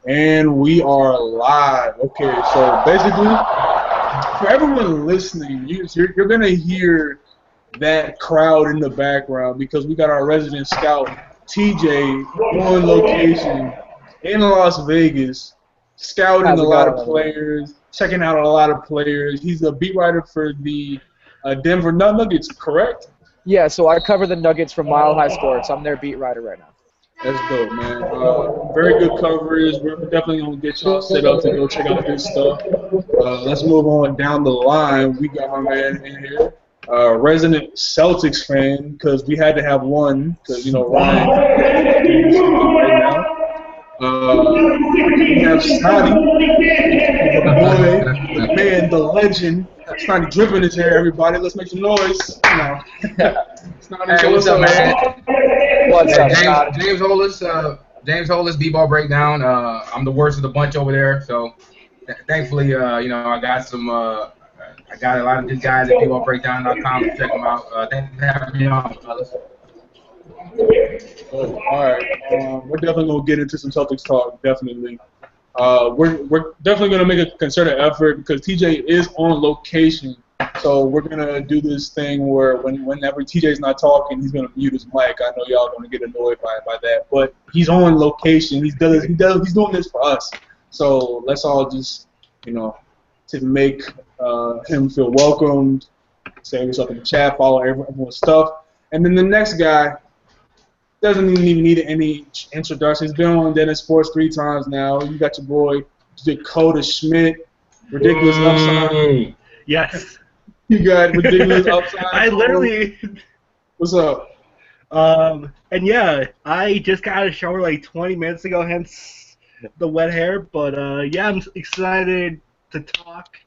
And we are live. Okay, so basically, for everyone listening, you're going to hear that crowd in the background because we got our resident scout, TJ, on location in Las Vegas, scouting a How's it lot of going, everyone? players, checking out a lot of players. He's a beat writer for the Denver Nuggets, correct? Yeah, so I cover the Nuggets from Mile High Sports. I'm their beat writer right now. That's dope, man. Very good coverage. We're definitely gonna get y'all set up to go check out his stuff. Let's move on down the line. We got my man in here, resident Celtics fan, because we had to have one, because Ryan is right now. We have Snotty, the boy, the man, the legend. Snotty dripping his hair. Everybody, let's make some noise. Snotty, Hey, say what's what's up, up, man? man. What's Hey, up, Scott? James Hollis, B-ball breakdown. I'm the worst of the bunch over there, so thankfully, I got I got a lot of good guys at b-ballbreakdown.com to check them out. Thanks for having me on, fellas. Oh, all right. We're definitely gonna get into some Celtics talk. Definitely. We're definitely gonna make a concerted effort because TJ is on location. So we're gonna do this thing where whenever TJ's not talking, he's gonna mute his mic. I know y'all gonna get annoyed by that, but he's on location. He's doing this for us. So let's all just to make him feel welcomed. Say what's up in the chat. Follow everyone's stuff. And then the next guy doesn't even need any introduction. He's been on Dennis Sports 3 times now. You got your boy Dakota Schmidt, ridiculous upside. Yes. You got ridiculous upside. I literally. What's up? And yeah, I just got out of the shower like 20 minutes ago, hence the wet hair. But yeah, I'm excited to talk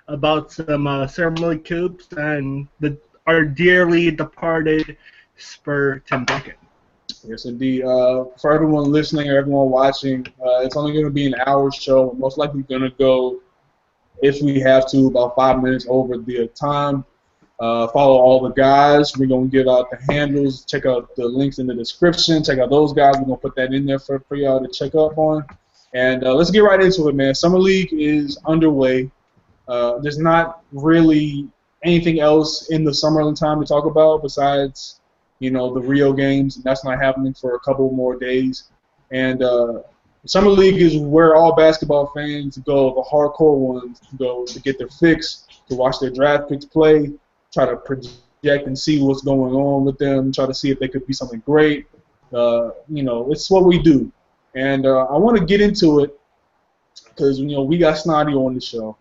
about some ceremony coops and our dearly departed Spur Tim Duncan. Yes, indeed. For everyone listening or everyone watching, it's only going to be an hour show. We're most likely going to go, if we have to, about 5 minutes over the time. Follow all the guys. We're going to give out the handles. Check out the links in the description. Check out those guys. We're going to put that in there for y'all to check up on. And let's get right into it, man. Summer League is underway. There's not really anything else in the summertime to talk about besides the Rio games, and that's not happening for a couple more days. And Summer League is where all basketball fans go, the hardcore ones go to get their fix, to watch their draft picks play, try to project and see what's going on with them, try to see if they could be something great. It's what we do. And I want to get into it because, we got Snotty on the show.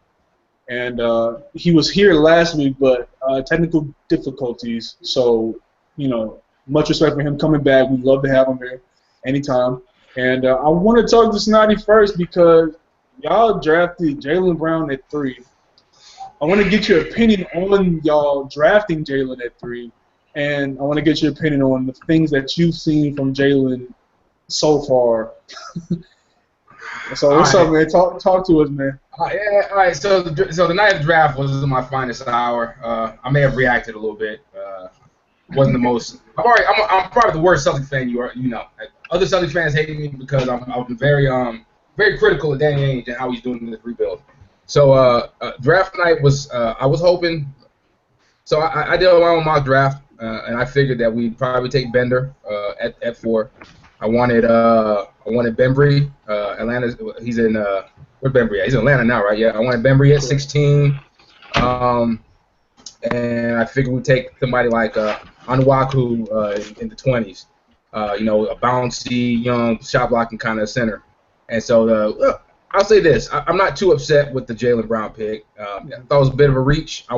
And he was here last week, but technical difficulties, so much respect for him coming back. We'd love to have him here anytime. And I want to talk to Snotty first because y'all drafted Jalen Brown at 3. I want to get your opinion on y'all drafting Jalen at 3, and I want to get your opinion on the things that you've seen from Jalen so far. So what's up, man? Talk to us, man. Yeah, all right. So the night of the draft was my finest hour. I may have reacted a little bit. Wasn't the most. I'm probably the worst Celtics fan you know. Other Celtics fans hate me because I'm very critical of Danny Ainge and how he's doing this rebuild. So draft night was I was hoping. So I did my own mock draft and I figured that we'd probably take Bender at 4. I wanted Bembry. Atlanta. He's in where's Bembry at? He's in Atlanta now, right? Yeah. I wanted Bembry at 16. And I figured we'd take somebody like Anuaku in the 20s. A bouncy, young, shot blocking kind of center. And so I'll say this: I'm not too upset with the Jalen Brown pick. I thought it was a bit of a reach. I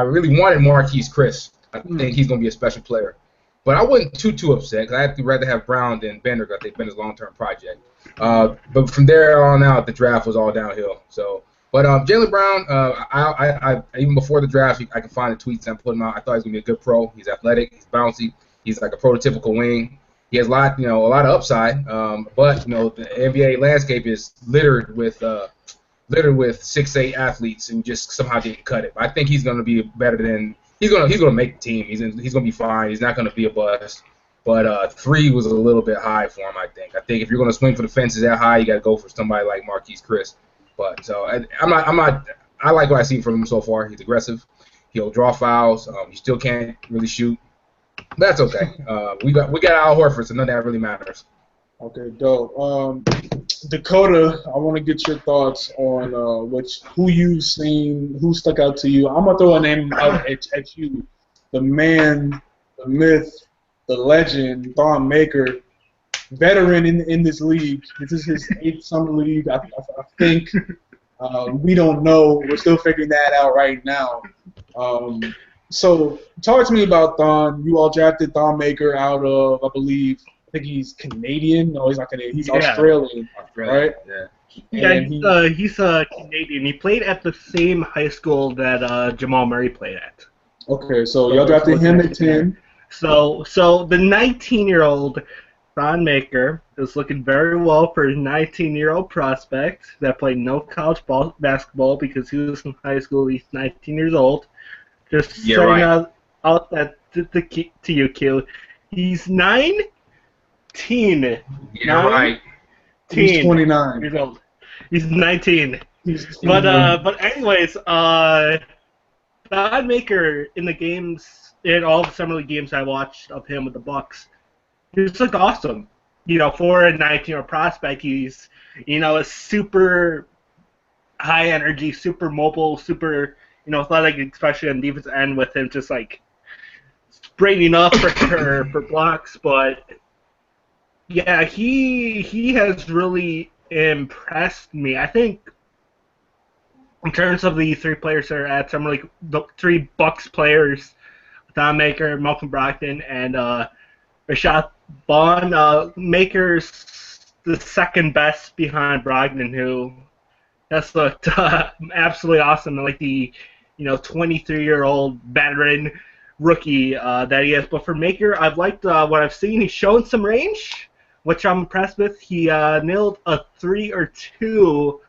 really wanted Marquise Chris. I think he's going to be a special player. But I wasn't too upset because I'd rather have Brown than Bender because I think Bender's a long-term project. But from there on out, the draft was all downhill. So. But Jalen Brown, I even before the draft, I can find the tweets and put him out. I thought he was gonna be a good pro. He's athletic, he's bouncy, he's like a prototypical wing. He has a lot of upside. But the NBA landscape is littered with 6'8" athletes who just somehow didn't cut it. I think he's gonna be better than he's gonna make the team. He's gonna be fine. He's not gonna be a bust. But 3 was a little bit high for him, I think. I think if you're going to swing for the fences that high, you got to go for somebody like Marquise Chris. But so I like what I see from him so far. He's aggressive. He'll draw fouls. He still can't really shoot. But that's okay. We got Al Horford, so none of that really matters. Okay, dope. Dakota, I want to get your thoughts on who you've seen, who stuck out to you. I'm gonna throw a name out at you. The man, the myth, the legend, Thon Maker, veteran in this league. This is his 8th summer league, I think. We don't know. We're still figuring that out right now. So talk to me about Thon. You all drafted Thon Maker out of, I believe, I think he's Canadian. No, he's not Canadian. He's Australian, right? Yeah. He's Canadian. He played at the same high school that Jamal Murray played at. Okay, so y'all drafted him at 10. So the 19-year-old Thon Maker is looking very well for a 19-year-old prospect that played no college basketball because he was in high school. He's 19 years old. Just saying out that to you, Q. He's 19. Yeah, right. He's 29 years old. He's 19. But anyways, Thon Maker in the games. In all the summer league games I watched of him with the Bucks, he just looked awesome. For a 19-year-old prospect, he's, a super high energy, super mobile, super, athletic, especially on defense end with him just like spraying up for blocks. But yeah, he has really impressed me. I think in terms of the 3 players that are at summer league, the 3 Bucks players. Thon Maker, Malcolm Brogdon, and Rashad Vaughn. Maker's the second best behind Brogdon, who has looked absolutely awesome. Like the 23-year-old veteran rookie that he is. But for Maker, I've liked what I've seen. He's shown some range, which I'm impressed with. He nailed a 3 or 2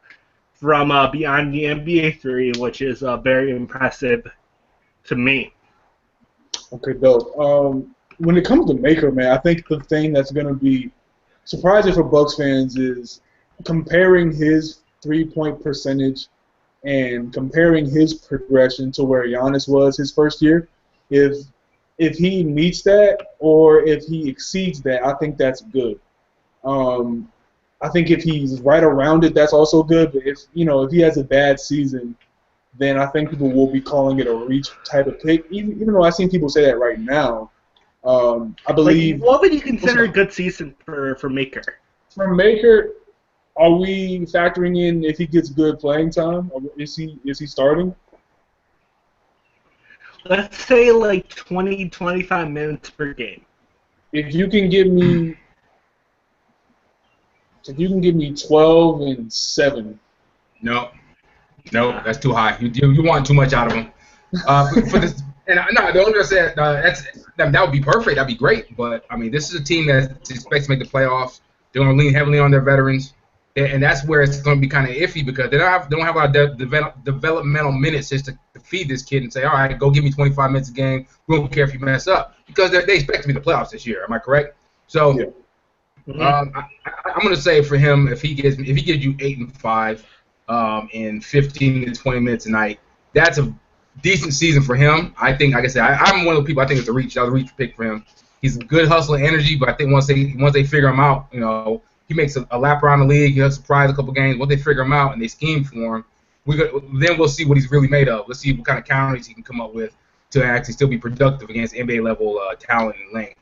from beyond the NBA 3, which is very impressive to me. Okay, dope. When it comes to Maker, man, I think the thing that's going to be surprising for Bucks fans is comparing his three-point percentage and comparing his progression to where Giannis was his first year. If he meets that or if he exceeds that, I think that's good. I think if he's right around it, that's also good. But if he has a bad season, then I think people will be calling it a reach type of pick. Even though I've seen people say that right now, I believe. What would you consider a good season for Maker? For Maker, are we factoring in if he gets good playing time? Or is he starting? Let's say like 20, 25 minutes per game. If you can give me 12 and 7. No, that's too high. You want too much out of him. For this, and no, the only reason I said that would be perfect. That'd be great. But I mean, this is a team that expects to make the playoffs. They're going to lean heavily on their veterans, and that's where it's going to be kind of iffy because they don't have a lot of developmental minutes just to feed this kid and say, all right, go give me 25 minutes a game. We don't care if you mess up because they expect to be the playoffs this year. Am I correct? So, yeah. I'm going to say for him, if he gives you 8 and 5. In 15 to 20 minutes a night, that's a decent season for him. I think, like I said, I'm one of the people I think it's a reach. That was a reach pick for him. He's good hustle and energy, but I think once they figure him out, he makes a lap around the league. He'll surprise a couple games. Once they figure him out and they scheme for him, then we'll see what he's really made of. Let's see what kind of counters he can come up with to actually still be productive against NBA level talent and length.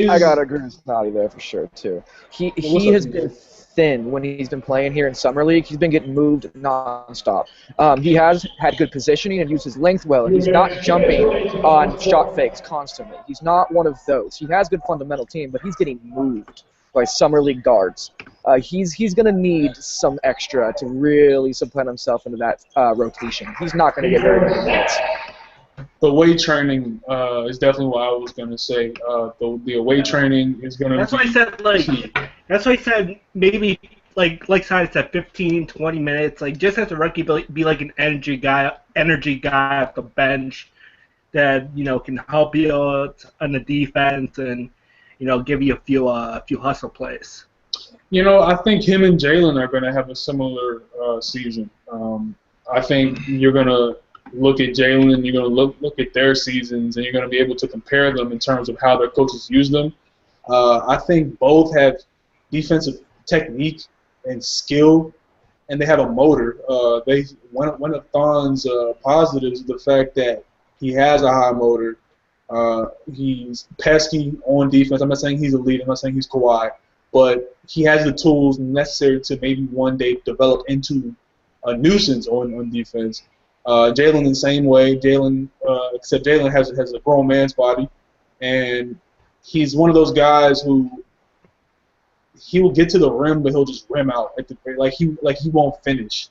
I gotta agree with Snotty there for sure too. He has been thin when he's been playing here in Summer League. He's been getting moved nonstop. He has had good positioning and used his length well, and he's not jumping on shot fakes constantly. He's not one of those. He has good fundamental team, but he's getting moved by Summer League guards. He's going to need some extra to really supplant himself into that rotation. He's not going to get very many minutes. The weight training is definitely what I was going to say. The weight training is going to. That's why I said That's why I said maybe like Simon said 15, 20 minutes. Like just as a rookie, be like an energy guy at the bench that can help you out on the defense and give you a few hustle plays. I think him and Jalen are going to have a similar season. I think you're going to look at Jalen and you're going to look at their seasons and you're going to be able to compare them in terms of how their coaches use them. I think both have defensive technique and skill, and they have a motor. One of Thon's positives is the fact that he has a high motor. He's pesky on defense. I'm not saying he's elite. I'm not saying he's Kawhi. But he has the tools necessary to maybe one day develop into a nuisance on defense. Jalen the same way. Except Jalen has a grown man's body, and he's one of those guys who he will get to the rim, but he'll just rim out at the like he won't finish.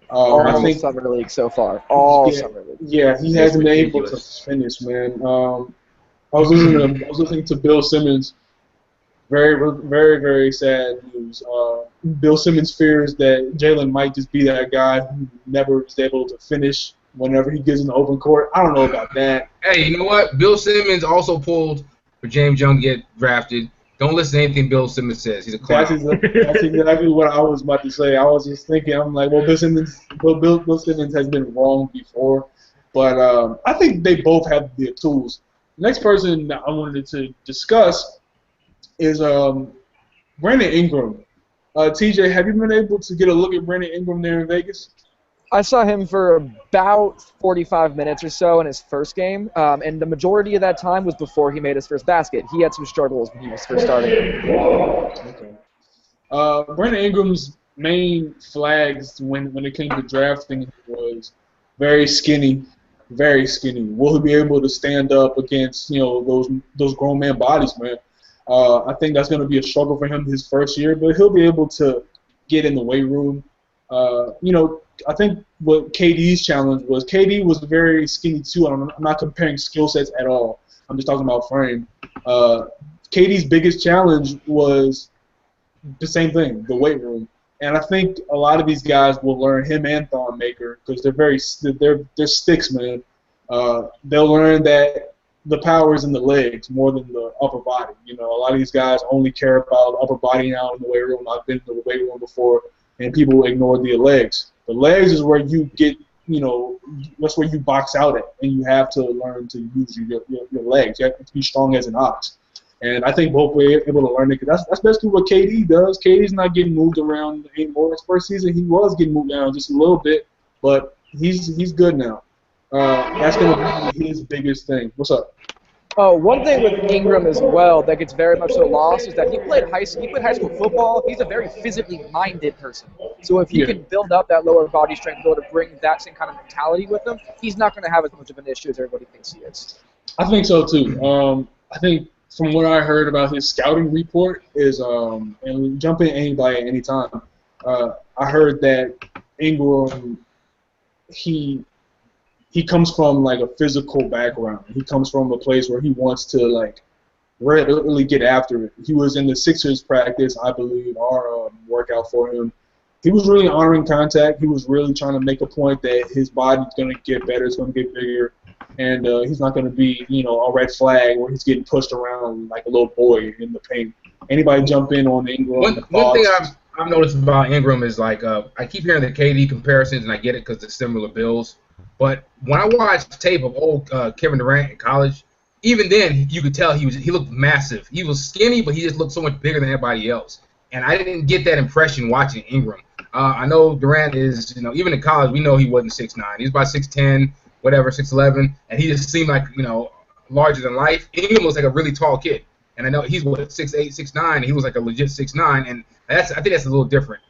I think summer league so far. Summer league. Yeah, he hasn't been able to finish, man. I was listening to Bill Simmons. Very, very, very sad news. Bill Simmons fears that Jalen might just be that guy who never is able to finish whenever he gets in the open court. I don't know about that. Hey, you know what? Bill Simmons also pulled for James Young to get drafted. Don't listen to anything Bill Simmons says. He's a clown. That's exactly what I was about to say. I was just thinking, I'm like, well, Bill Simmons has been wrong before. But I think they both have the tools. The next person that I wanted to discuss is Brandon Ingram. TJ, have you been able to get a look at Brandon Ingram there in Vegas? I saw him for about 45 minutes or so in his first game, and the majority of that time was before he made his first basket. He had some struggles when he was first starting. Okay. Brandon Ingram's main flags when it came to drafting was very skinny. Very skinny. Will he be able to stand up against those grown man bodies, man? I think that's going to be a struggle for him his first year, but he'll be able to get in the weight room. I think what KD's challenge was, KD was very skinny too. I'm not comparing skill sets at all. I'm just talking about frame. KD's biggest challenge was the same thing, the weight room. And I think a lot of these guys will learn, him and Thon Maker, because they're sticks, man. They'll learn that the power is in the legs more than the upper body. A lot of these guys only care about the upper body now in the weight room. I've been in the weight room before, and people ignore the legs. The legs is where you get, that's where you box out at, and you have to learn to use your legs. You have to be strong as an ox. And I think both were able to learn it, because that's basically what KD does. KD's not getting moved around anymore. His first season, he was getting moved around just a little bit, but he's good now. That's going to be his biggest thing. What's up? Oh, one thing with Ingram as well that gets very much so lost is that he played high school football. He's a very physically minded person. So if he can build up that lower body strength, to bring that same kind of mentality with him, he's not going to have as much of an issue as everybody thinks he is. I think so too. I think from what I heard about his scouting report is, and jump in anybody at any time, I heard that Ingram, he comes from like a physical background. He comes from a place where he wants to really get after it. He was in the Sixers practice, I believe, our workout for him. He was really honoring contact. He was really trying to make a point that his body's going to get better, it's going to get bigger, and he's not going to be, a red flag where he's getting pushed around like a little boy in the paint. Anybody jump in on Ingram? One thing I've noticed about Ingram is I keep hearing the KD comparisons, and I get it because they're similar builds. But when I watched tape of old Kevin Durant in college, even then you could tell he looked massive. He was skinny, but he just looked so much bigger than everybody else. And I didn't get that impression watching Ingram. I know Durant is, even in college, we know he wasn't 6'9". He's about 6'10", whatever, 6'11", and he just seemed like, larger than life. Ingram was like a really tall kid. And I know he's 6'8", 6'9", and he was like a legit 6'9", and I think that's a little different.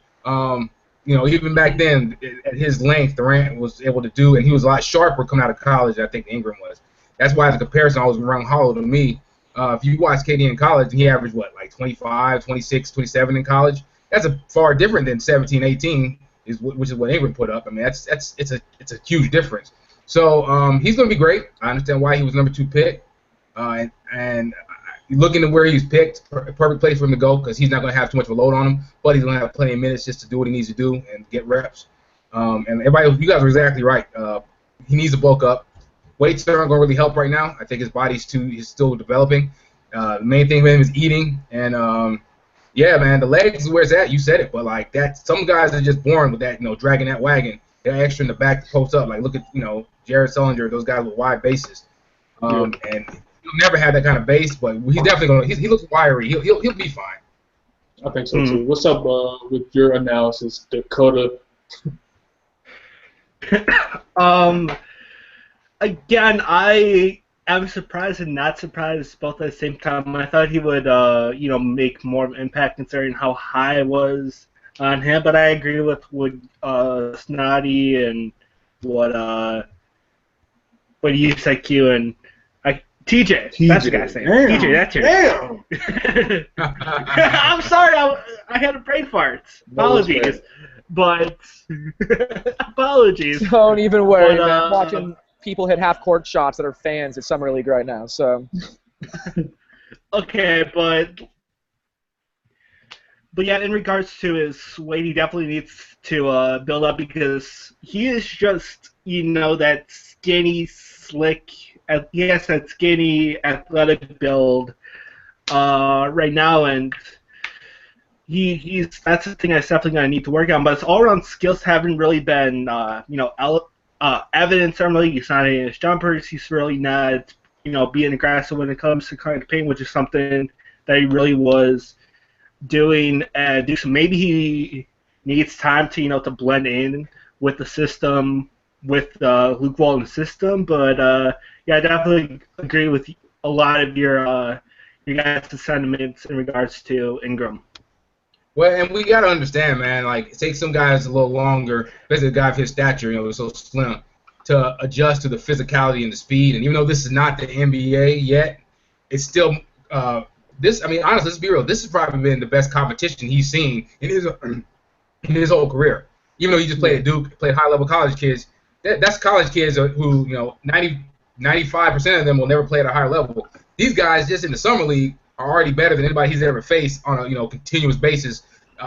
Even back then, at his length, Durant was able to do, and he was a lot sharper coming out of college than I think Ingram was. That's why the comparison always rung hollow to me. If you watch KD in college, he averaged, 25, 26, 27 in college? That's far different than 17, 18, which is what Ingram put up. I mean, it's a huge difference. So he's going to be great. I understand why he was number 2 pick. And looking at where he's picked, perfect place for him to go because he's not going to have too much of a load on him, but he's going to have plenty of minutes just to do what he needs to do and get reps. And everybody, you guys are exactly right. He needs to bulk up. Weights aren't going to really help right now. I think his body's he's still developing. The main thing with him is eating, and yeah, man, the legs is where it's at. You said it, but like that, some guys are just born with that, dragging that wagon. They're extra in the back to post up. Like look at Jared Sullinger, those guys with wide bases, and he'll never have that kind of base, but he's definitely gonna. He looks wiry. He'll be fine. I think so too. What's up with your analysis, Dakota? Again, I am surprised and not surprised both at the same time. I thought he would, make more of an impact considering how high I was on him. But I agree with Snotty and what you said, Q, and TJ. That's the guy's name. Damn. TJ, that's your name. I'm sorry, I had a brain fart. Apologies. But apologies. Don't even worry, man. Watching people hit half-court shots that are fans at Summer League right now. So. Okay, but yeah, in regards to his weight, he definitely needs to build up because he is just that skinny, slick. He has that skinny, athletic build right now, and that's the thing that's definitely going to need to work on. But his all-around skills haven't really been, evident. Certainly, he's not hitting his jumpers. He's really not, being aggressive when it comes to cutting the paint, which is something that he really was doing. Maybe he needs time to, to blend in with the system, with Luke Walton's system. But yeah, I definitely agree with a lot of your guys' sentiments in regards to Ingram. Well, and we got to understand, man, like, it takes some guys a little longer, especially a guy of his stature, they're so slim, to adjust to the physicality and the speed. And even though this is not the NBA yet, it's still honestly, let's be real, this has probably been the best competition he's seen in his whole career. Even though he just played at Duke, played high-level college kids, that's college kids who, 95% of them will never play at a higher level. These guys just in the summer league are already better than anybody he's ever faced on a continuous basis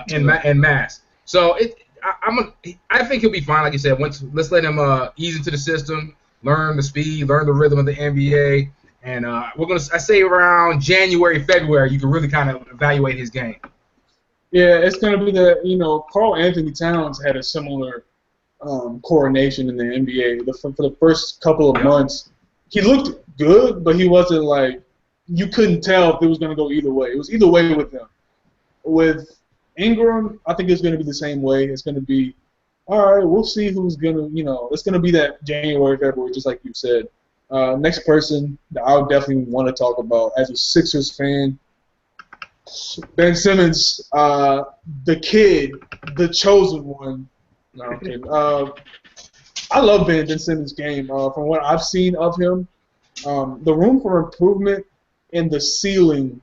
in mass. So I think he'll be fine, like you said. Let's let him ease into the system, learn the speed, learn the rhythm of the NBA, and I say around January, February, you can really kind of evaluate his game. Yeah, it's going to be Karl Anthony Towns had a similar coronation in the NBA. For the first couple of months, he looked good, but he wasn't like, you couldn't tell if it was going to go either way. It was either way with him. With Ingram, I think it's going to be the same way. It's going to be, all right, we'll see who's going to, it's going to be that January, February, just like you said. Next person that I would definitely want to talk about as a Sixers fan, Ben Simmons, the kid, the chosen one. No, I'm kidding. I love Ben Simmons' game. From what I've seen of him, the room for improvement and the ceiling,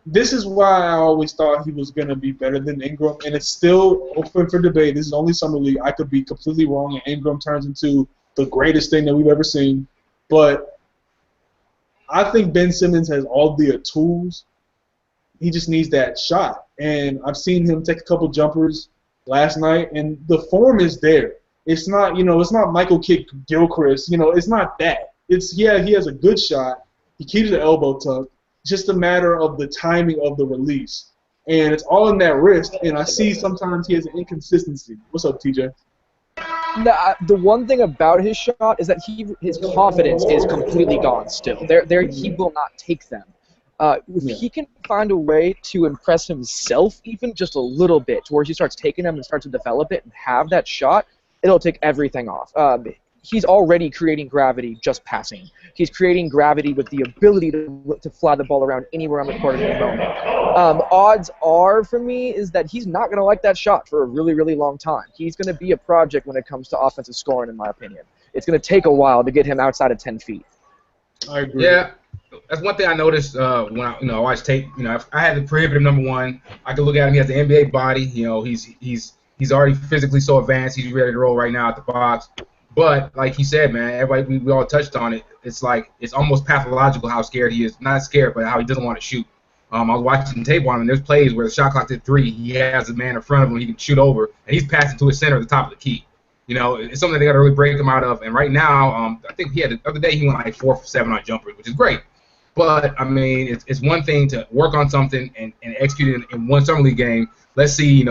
this is why I always thought he was going to be better than Ingram, and it's still open for debate. This is only Summer League. I could be completely wrong, and Ingram turns into the greatest thing that we've ever seen. But I think Ben Simmons has all the tools. He just needs that shot. And I've seen him take a couple jumpers last night, and the form is there. It's not, it's not Michael Kidd-Gilchrist. It's not that. He has a good shot. He keeps the elbow tucked. It's just a matter of the timing of the release. And it's all in that wrist, and I see sometimes he has an inconsistency. What's up, TJ? The one thing about his shot is that his confidence is completely gone still. He will not take them. If he can find a way to impress himself even just a little bit, to where he starts taking them and starts to develop it and have that shot, it'll take everything off. He's already creating gravity just passing. He's creating gravity with the ability to fly the ball around anywhere on the court at any moment. Odds are, for me, is that he's not going to like that shot for a really, really long time. He's going to be a project when it comes to offensive scoring, in my opinion. It's going to take a while to get him outside of 10 feet. I agree. Yeah, that's one thing I noticed when I watch tape. I had the prohibitive number one. I could look at him. He has the NBA body. He's already physically so advanced. He's ready to roll right now at the box. But like he said, man, everybody we all touched on it. It's like it's almost pathological how scared he is. Not scared, but how he doesn't want to shoot. I was watching tape on him, and there's plays where the shot clock's at 3. He has a man in front of him he can shoot over, and he's passing to his center at the top of the key. It's something they got to really break him out of. And right now, I think the other day he went like 4 for 7 on jumpers, which is great. But I mean, it's one thing to work on something and execute it in one summer league game. Let's see,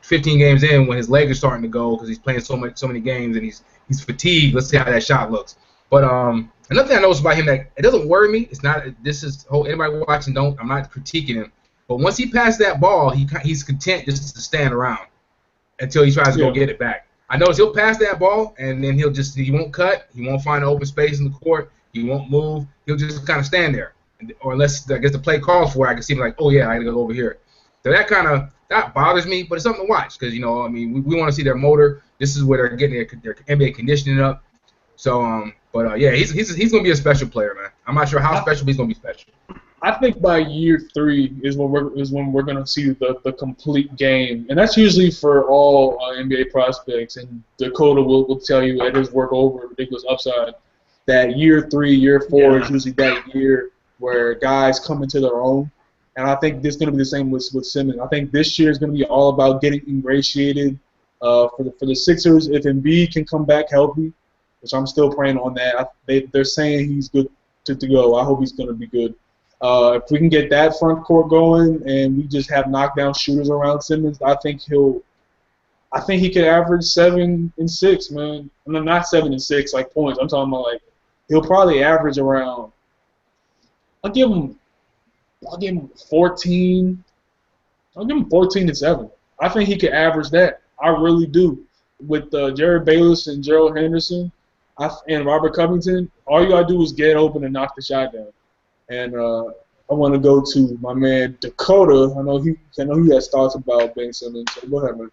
15 games in when his legs are starting to go because he's playing so many games and he's fatigued. Let's see how that shot looks. But another thing I noticed about him that it doesn't worry me. It's not. This is anybody watching. I'm not critiquing him. But once he passes that ball, he's content just to stand around until he tries to go get it back. I notice he'll pass that ball and then he won't cut. He won't find an open space in the court. He won't move. He'll just kind of stand there. Or unless I guess the play calls for it, I can see him like, oh yeah, I gotta go over here. So that bothers me, but it's something to watch because we want to see their motor. This is where they're getting their NBA conditioning up. So yeah, he's gonna be a special player, man. I'm not sure how special, but he's gonna be special. I think by year 3 is when we're gonna see the complete game, and that's usually for all NBA prospects. And Dakota will tell you at his work over Ridiculous Upside that year 3, year 4 is usually that year where guys come into their own. And I think this is going to be the same with Simmons. I think this year is going to be all about getting ingratiated for the Sixers. If Embiid can come back healthy, which I'm still praying on that, they're saying he's good to go. I hope he's going to be good. If we can get that front court going and we just have knockdown shooters around Simmons, I think he could average 7 and 6, man. No, not 7 and 6 like points. I'm talking about like he'll probably average around. I'll give him 14. I'll give him 14 and 7. I think he could average that. I really do. With Jared Bayless and Gerald Henderson and Robert Covington, all you gotta do is get open and knock the shot down. And I want to go to my man Dakota. I know he has thoughts about Ben Simmons. So go ahead, man.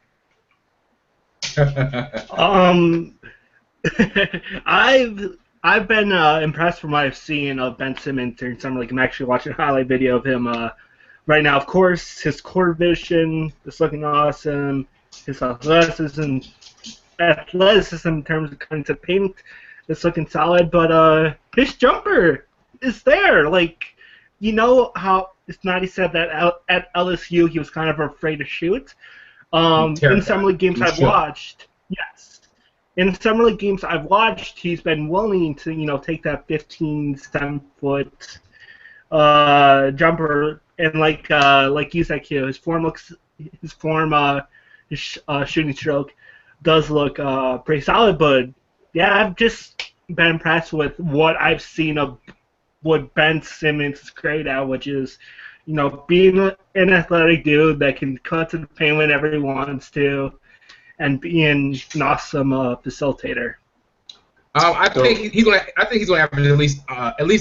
I've been impressed from what I've seen of Ben Simmons during summer league. I'm actually watching a highlight video of him right now. Of course, his court vision is looking awesome. His athleticism in terms of cutting to paint is looking solid. But his jumper is there. Like, how Snotty said that at LSU he was kind of afraid to shoot. In summer league games I've watched, yes. In summer league games I've watched, he's been willing to, take that 15-7-foot jumper, and like you said, Q, his shooting stroke does look pretty solid. But yeah, I've just been impressed with what I've seen of what Ben Simmons is great at, which is, being an athletic dude that can cut to the paint whenever he wants to, and being an awesome facilitator. I think he's gonna average at least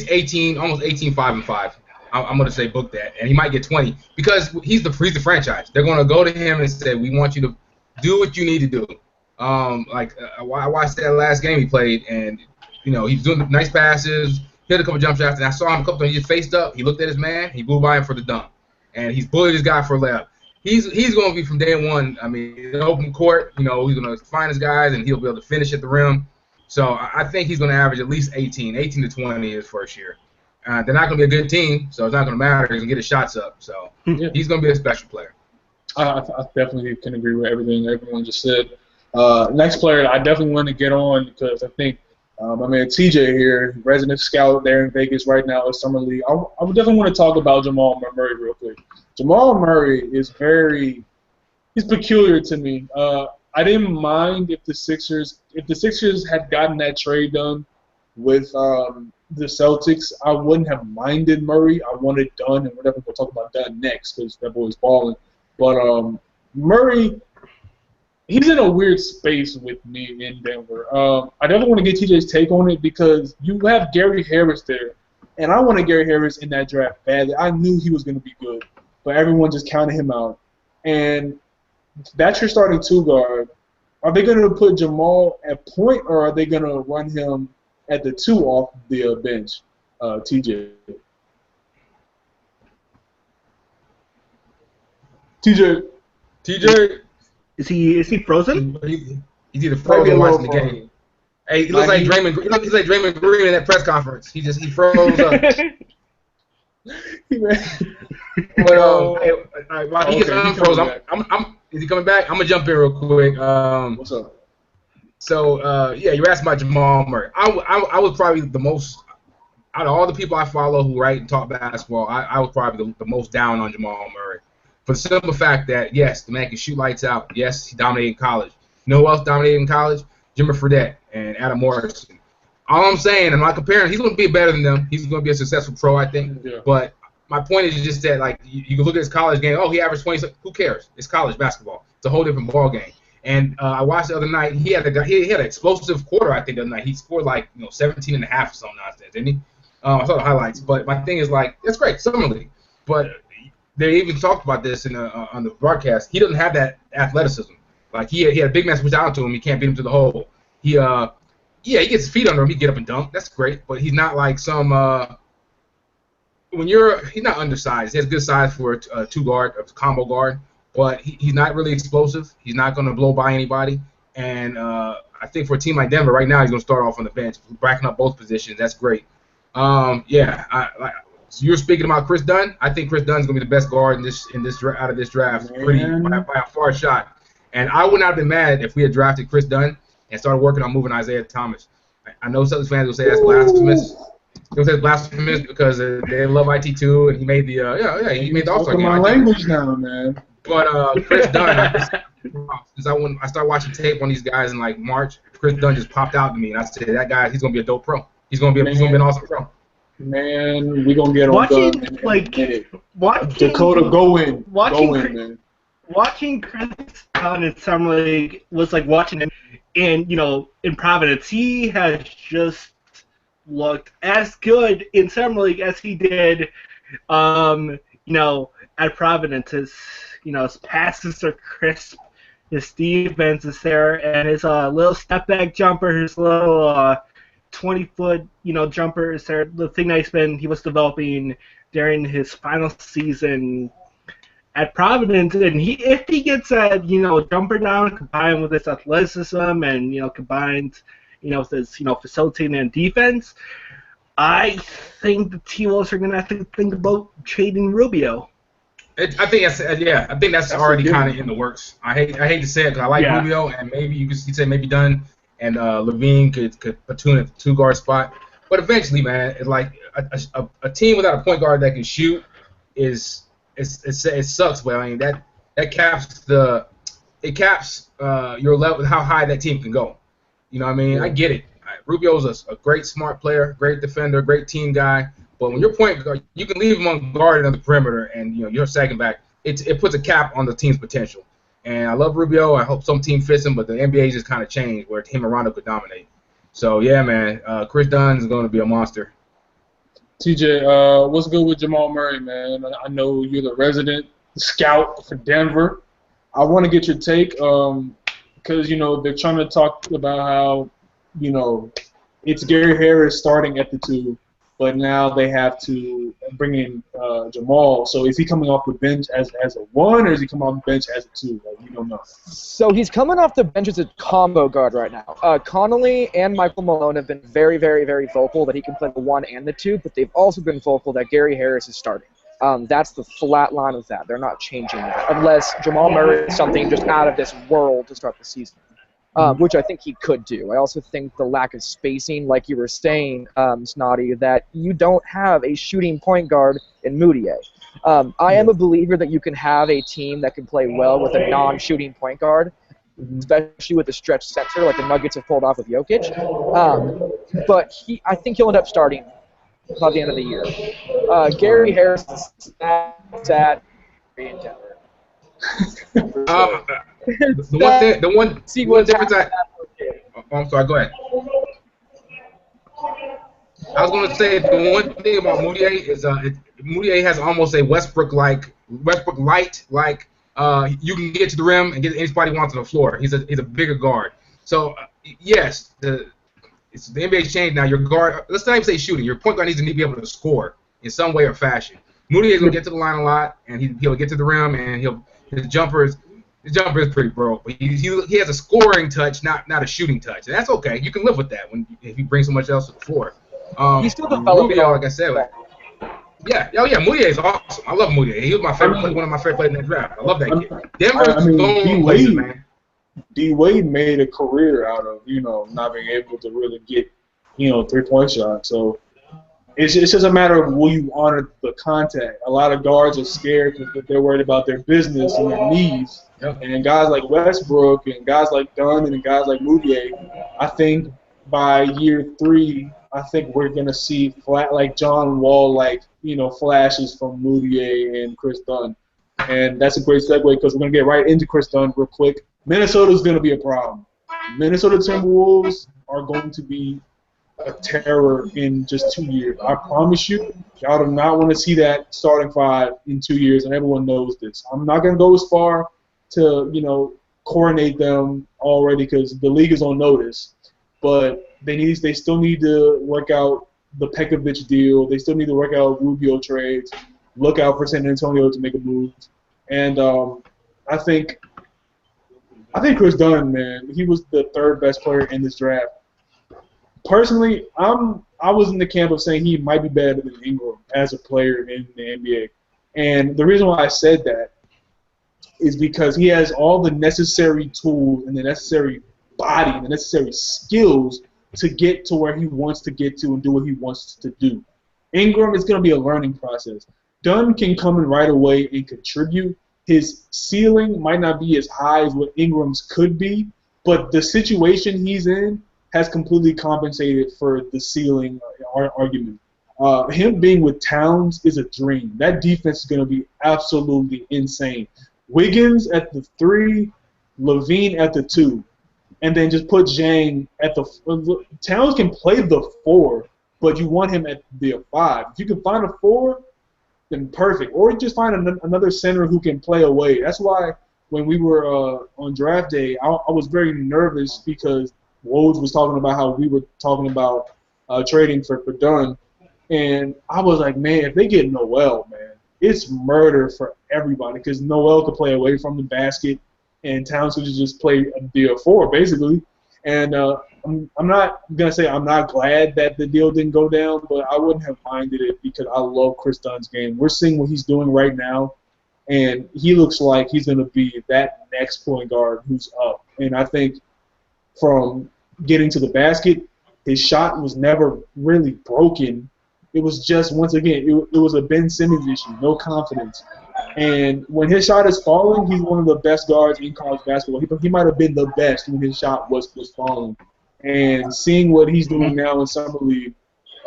18, almost 18, 5 and 5. I'm gonna say book that, and he might get 20 because he's the franchise. They're gonna go to him and say, we want you to do what you need to do. I watched that last game he played, and he's doing nice passes, hit a couple jump shots, and I saw him a couple times. He just faced up, he looked at his man, he blew by him for the dunk, and he's bullied his guy for a layup. He's going to be from day one. I mean, in open court, he's going to find his guys, and he'll be able to finish at the rim. So I think he's going to average at least 18 to 20 his first year. They're not going to be a good team, so it's not going to matter. He's going to get his shots up. So he's going to be a special player. I definitely can agree with everything everyone just said. Next player I definitely want to get on because I think my man TJ here, resident scout there in Vegas right now at Summer League. I would definitely want to talk about Jamal Murray real quick. Jamal Murray is he's peculiar to me. I didn't mind if the Sixers had gotten that trade done with the Celtics. I wouldn't have minded Murray. I wanted Dunn, and we'll talk about Dunn next because that boy's balling. But Murray, he's in a weird space with me in Denver. I definitely want to get TJ's take on it because you have Gary Harris there, and I wanted Gary Harris in that draft badly. I knew he was going to be good, but everyone just counted him out. And that's your starting two guard. Are they going to put Jamal at point, or are they going to run him at the 2 off the bench? TJ. TJ. Is he frozen? He's either frozen watching the game. Hey, he looks like Draymond. He looks like Draymond Green in that press conference. He froze up. But while he gets unfrozen, is he coming back? I'm gonna jump in real quick. What's up? So you were asking about Jamal Murray. I was probably the most out of all the people I follow who write and talk basketball, I was probably the most down on Jamal Murray. For the simple fact that, yes, the man can shoot lights out. Yes, he dominated in college. You know who else dominated in college? Jimmy Fredette and Adam Morrison. All I'm saying, I'm not comparing, he's going to be better than them. He's going to be a successful pro, I think. Yeah. But my point is just that, like, you can look at his college game. Oh, he averaged 20. Who cares? It's college basketball. It's a whole different ball game. And I watched the other night. He had an explosive quarter, I think, the other night. He scored, like, 17 and a half or something nonsense, didn't he? I saw the highlights. But my thing is, like, that's great, summer league. But they even talked about this on the broadcast. He doesn't have that athleticism. Like, he had a big man switch out to him. He can't beat him to the hole. He gets his feet under him. He get up and dunk. That's great. But he's not like some he's not undersized. He has good size for a two-guard, a combo guard. But he's not really explosive. He's not going to blow by anybody. And I think for a team like Denver right now, he's going to start off on the bench, backing up both positions. That's great. So you're speaking about Kris Dunn. I think Kris Dunn's going to be the best guard out of this draft, by a far shot. And I would not have been mad if we had drafted Kris Dunn and started working on moving Isaiah Thomas. I know Celtics fans will say that's blasphemous. They'll say it's blasphemous because they love IT too, and he made the he made the All-Star game. My language now, man. But Kris Dunn, I started watching tape on these guys in like March. Kris Dunn just popped out to me, and I said that guy, he's gonna be a dope pro. He's gonna be an awesome pro. Man, we gonna get on Dakota go in, man. Watching Kris Dunn in summer league was like watching him in Providence. He has just looked as good in summer league as he did, at Providence. His passes are crisp, his defense is there, and his little step back jumper, his little 20-foot jumper is there. The thing that he was developing during his final season at Providence, and if he gets that jumper down combined with his athleticism and combined with his facilitating and defense, I think the T-Wolves are gonna have to think about trading Rubio. I think that's already kind of in the works. I hate to say it because I like Rubio, and maybe you could say maybe Dunn and Levine could platoon at the two-guard spot. But eventually, man, like a team without a point guard that can shoot it sucks. But I mean that caps your level, how high that team can go. You know what I mean? I get it. Rubio's a great, smart player, great defender, great team guy. But when you're point guard, you can leave him on guard on the perimeter, and you're second back. It puts a cap on the team's potential. And I love Rubio. I hope some team fits him, but the NBA just kind of changed where him and Rondo could dominate. So yeah, man, Kris Dunn is going to be a monster. TJ, what's good with Jamal Murray, man? I know you're the resident scout for Denver. I want to get your take because they're trying to talk about how it's Gary Harris starting at the 2. But now they have to bring in Jamal. So is he coming off the bench as a 1, or is he coming off the bench as a 2? Like, you don't know. So he's coming off the bench as a combo guard right now. Connolly and Michael Malone have been very, very, very vocal that he can play the 1 and the 2, but they've also been vocal that Gary Harris is starting. That's the flat line of that. They're not changing that unless Jamal Murray is something just out of this world to start the season. Which I think he could do. I also think the lack of spacing, like you were saying, Snotty, that you don't have a shooting point guard in Moutier. I am a believer that you can have a team that can play well with a non-shooting point guard, especially with a stretch center like the Nuggets have pulled off with Jokic. But I think he'll end up starting by the end of the year. Gary Harris is sad in Denver. The one difference I'm sorry, go ahead. I was going to say the one thing about Moutier is Moutier has almost a Westbrook light, you can get to the rim and get anybody wants on the floor. He's a bigger guard. So yes, the NBA's changed now. Your guard, let's not even say shooting. Your point guard needs to be able to score in some way or fashion. Moutier is going to get to the line a lot, and he'll get to the rim, and his jumper is pretty broke. But he has a scoring touch, not a shooting touch. And that's okay. You can live with that if he brings so much else to the floor. He's still developing. Rubio, like I said, Moutier is awesome. I love Moutier. He was my favorite player, one of my favorite players in that draft. I love that kid. Denver's going places, man. D-Wade made a career out of, not being able to really get, 3-point shots. So It's just a matter of will you honor the contact. A lot of guards are scared because they're worried about their business and their knees. Yep. And guys like Westbrook and guys like Dunn and guys like Moutier, I think by year 3, I think we're gonna see flat like John Wall flashes from Moutier and Kris Dunn. And that's a great segue because we're gonna get right into Kris Dunn real quick. Minnesota's gonna be a problem. Minnesota Timberwolves are going to be a terror in just 2 years. I promise you, y'all do not want to see that starting 5 in 2 years, and everyone knows this. I'm not going to go as far to, coronate them already because the league is on notice, but they still need to work out the Pekovic deal. They still need to work out Rubio trades. Look out for San Antonio to make a move. And I think Kris Dunn, man, he was the 3rd best player in this draft. Personally, I was in the camp of saying he might be better than Ingram as a player in the NBA. And the reason why I said that is because he has all the necessary tools and the necessary body and the necessary skills to get to where he wants to get to and do what he wants to do. Ingram is going to be a learning process. Dunn can come in right away and contribute. His ceiling might not be as high as what Ingram's could be, but the situation he's in has completely compensated for the ceiling argument. Him being with Towns is a dream. That defense is going to be absolutely insane. Wiggins at the 3, Levine at the 2, and then just put Zhang at the – Towns can play the 4, but you want him at the 5. If you can find a 4, then perfect. Or you just find another center who can play away. That's why when we were on draft day, I was very nervous because Woj was talking about how we were talking about trading for Dunn. And I was like, man, if they get Noel, man, it's murder for everybody because Noel could play away from the basket and Towns could just play the 4, basically. And I'm not going to say I'm not glad that the deal didn't go down, but I wouldn't have minded it because I love Kris Dunn's game. We're seeing what he's doing right now, and he looks like he's going to be that next point guard who's up. And I think from getting to the basket, his shot was never really broken. It was just, once again, it was a Ben Simmons issue, no confidence. And when his shot is falling, he's one of the best guards in college basketball. He might have been the best when his shot was falling. And seeing what he's doing now in Summer League,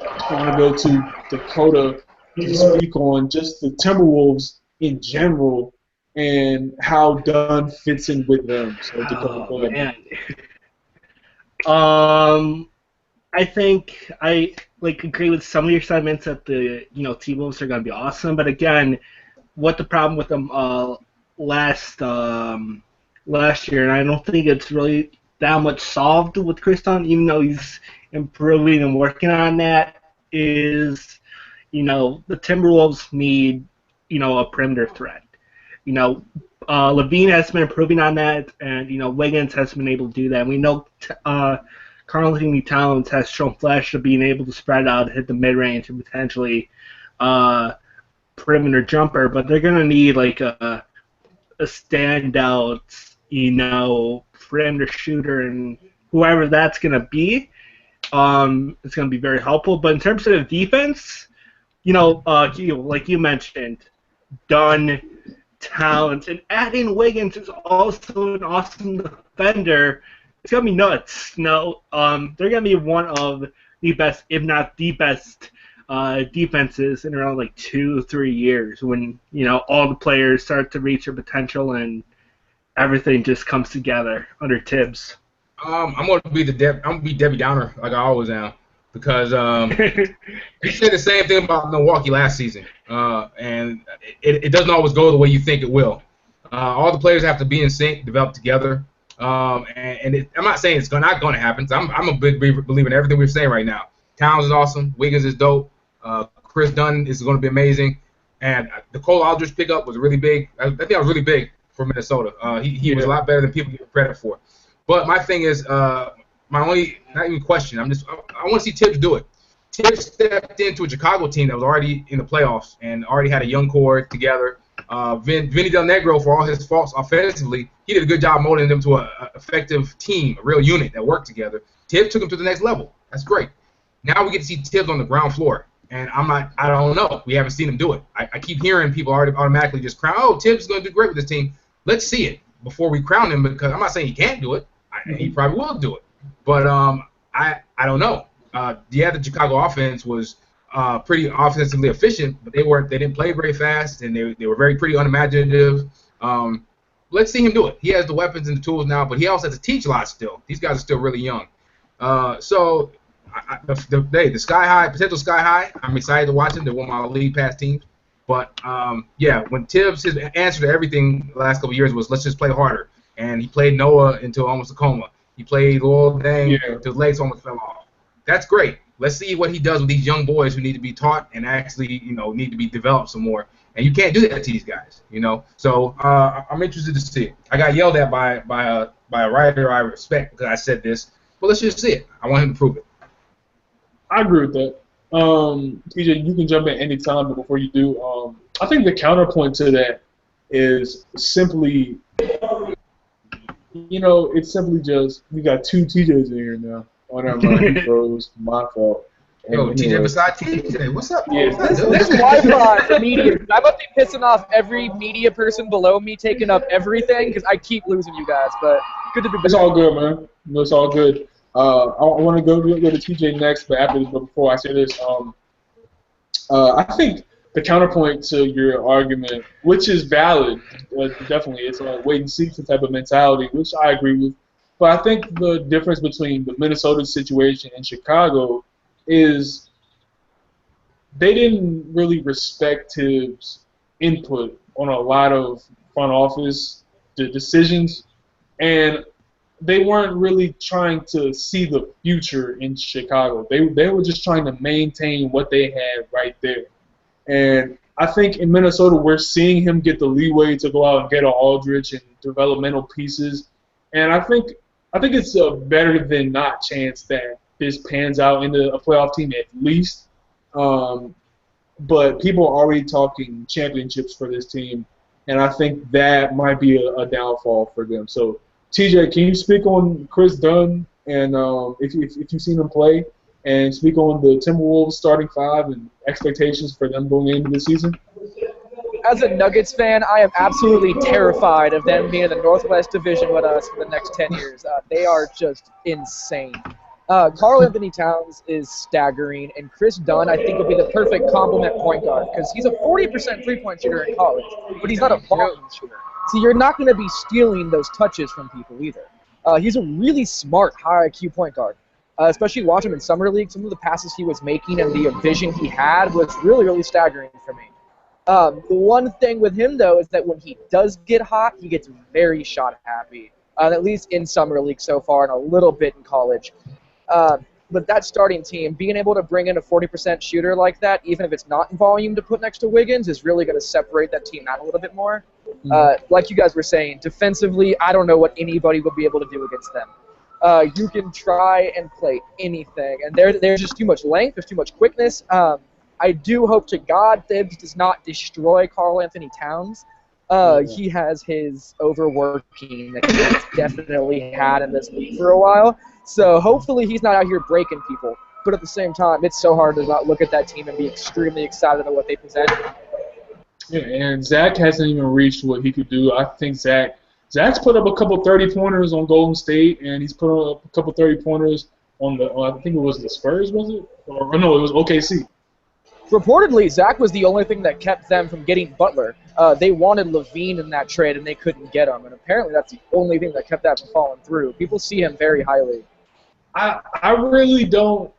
I want to go to Dakota to speak on just the Timberwolves in general and how Dunn fits in with them. So Dakota, go ahead. I think I agree with some of your sentiments that the T-Wolves are going to be awesome, but again, what the problem with them last year, and I don't think it's really that much solved with Kris Dunn, even though he's improving and working on that, is the Timberwolves need a perimeter threat. Levine has been improving on that, and Wiggins has been able to do that. And we know Karl-Anthony Towns has shown flash of being able to spread out, hit the mid-range, and potentially perimeter jumper, but they're gonna need like a standout, perimeter shooter, and whoever that's gonna be, it's gonna be very helpful. But in terms of the defense, like you mentioned, Dunn, Towns, and adding Wiggins is also an awesome defender. It's gonna be nuts. They're gonna be one of the best, if not the best, defenses in around 2-3 years when all the players start to reach their potential and everything just comes together under Tibbs. I'm gonna be Debbie Downer like I always am because he said the same thing about Milwaukee last season, and it doesn't always go the way you think it will. All the players have to be in sync, develop together, and I'm not saying it's not going to happen. I'm a big believer in everything we're saying right now. Towns is awesome. Wiggins is dope. Kris Dunn is going to be amazing. And the Cole Aldridge pickup was really big. I think that was really big for Minnesota. He was a lot better than people give credit for. But my thing is, my only, not even question, I want to see Tibbs do it. Tibbs stepped into a Chicago team that was already in the playoffs and already had a young core together. Vinny Del Negro, for all his faults offensively, he did a good job molding them to an effective team, a real unit that worked together. Tibbs took them to the next level. That's great. Now we get to see Tibbs on the ground floor. And I don't know. We haven't seen him do it. I keep hearing people automatically just crown, oh, Tibbs is going to do great with this team. Let's see it before we crown him, because I'm not saying he can't do it. He probably will do it. But I don't know. The Chicago offense was pretty offensively efficient, but they didn't play very fast, and they were pretty unimaginative. Let's see him do it. He has the weapons and the tools now, but he also has to teach a lot still. These guys are still really young. So the sky high, potential sky high. I'm excited to watch them. They're one of my league pass teams. But yeah, when Tibbs, his answer to everything the last couple of years was let's just play harder, and he played Noah until almost a coma. He played Lil Dang until his legs almost fell off. That's great. Let's see what he does with these young boys who need to be taught and actually need to be developed some more. And you can't do that to these guys, So I'm interested to see it. I got yelled at by a writer I respect because I said this, but let's just see it. I want him to prove it. I agree with that. TJ, you can jump in any time, but before you do, I think the counterpoint to that is simply, it's simply just we got two TJs in here now. Oh, never mind. He froze. My fault. Yo, TJ beside TJ. What's up? Yeah, This Wi-Fi media. I must be pissing off every media person below me, taking up everything because I keep losing you guys. But good to be back. It's all good, man. It's all good. I want to go to TJ next, but before I say this, I think the counterpoint to your argument, which is valid, definitely, it's a wait and see type of mentality, which I agree with. But I think the difference between the Minnesota situation and Chicago is they didn't really respect his input on a lot of front office decisions, and they weren't really trying to see the future in Chicago. They were just trying to maintain what they had right there. And I think in Minnesota we're seeing him get the leeway to go out and get an Aldridge and developmental pieces. And I think it's a better than not chance that this pans out into a playoff team at least. But people are already talking championships for this team, and I think that might be a downfall for them. So, TJ, can you speak on Kris Dunn and if you've seen him play, and speak on the Timberwolves starting five and expectations for them going into the season? As a Nuggets fan, I am absolutely terrified of them being in the Northwest Division with us for the next 10 years. They are just insane. Karl Anthony Towns is staggering, and Kris Dunn, I think, will be the perfect complement point guard because he's a 40% three-point shooter in college, but he's not a volume shooter. So you're not going to be stealing those touches from people either. He's a really smart, high IQ point guard. Especially watching him in Summer League, some of the passes he was making and the vision he had was really, really staggering for me. The one thing with him, though, is that when he does get hot, he gets very shot happy, at least in Summer League so far and a little bit in college. But that starting team, being able to bring in a 40% shooter like that, even if it's not in volume to put next to Wiggins, is really going to separate that team out a little bit more. Like you guys were saying, defensively, I don't know what anybody will be able to do against them. You can try and play anything, and there's just too much length, there's too much quickness. I do hope to God Thibs does not destroy Karl Anthony Towns. He has his overworking that he's definitely had in this league for a while. So hopefully he's not out here breaking people. But at the same time, it's so hard to not look at that team and be extremely excited about what they present. Yeah, and Zach hasn't even reached what he could do. I think Zach's put up a couple 30-pointers on Golden State, and he's put up a couple 30-pointers on I think it was the Spurs, was it? Or no, it was OKC. Reportedly, Zach was the only thing that kept them from getting Butler. They wanted Levine in that trade, and they couldn't get him. And apparently that's the only thing that kept that from falling through. People see him very highly. I really don't.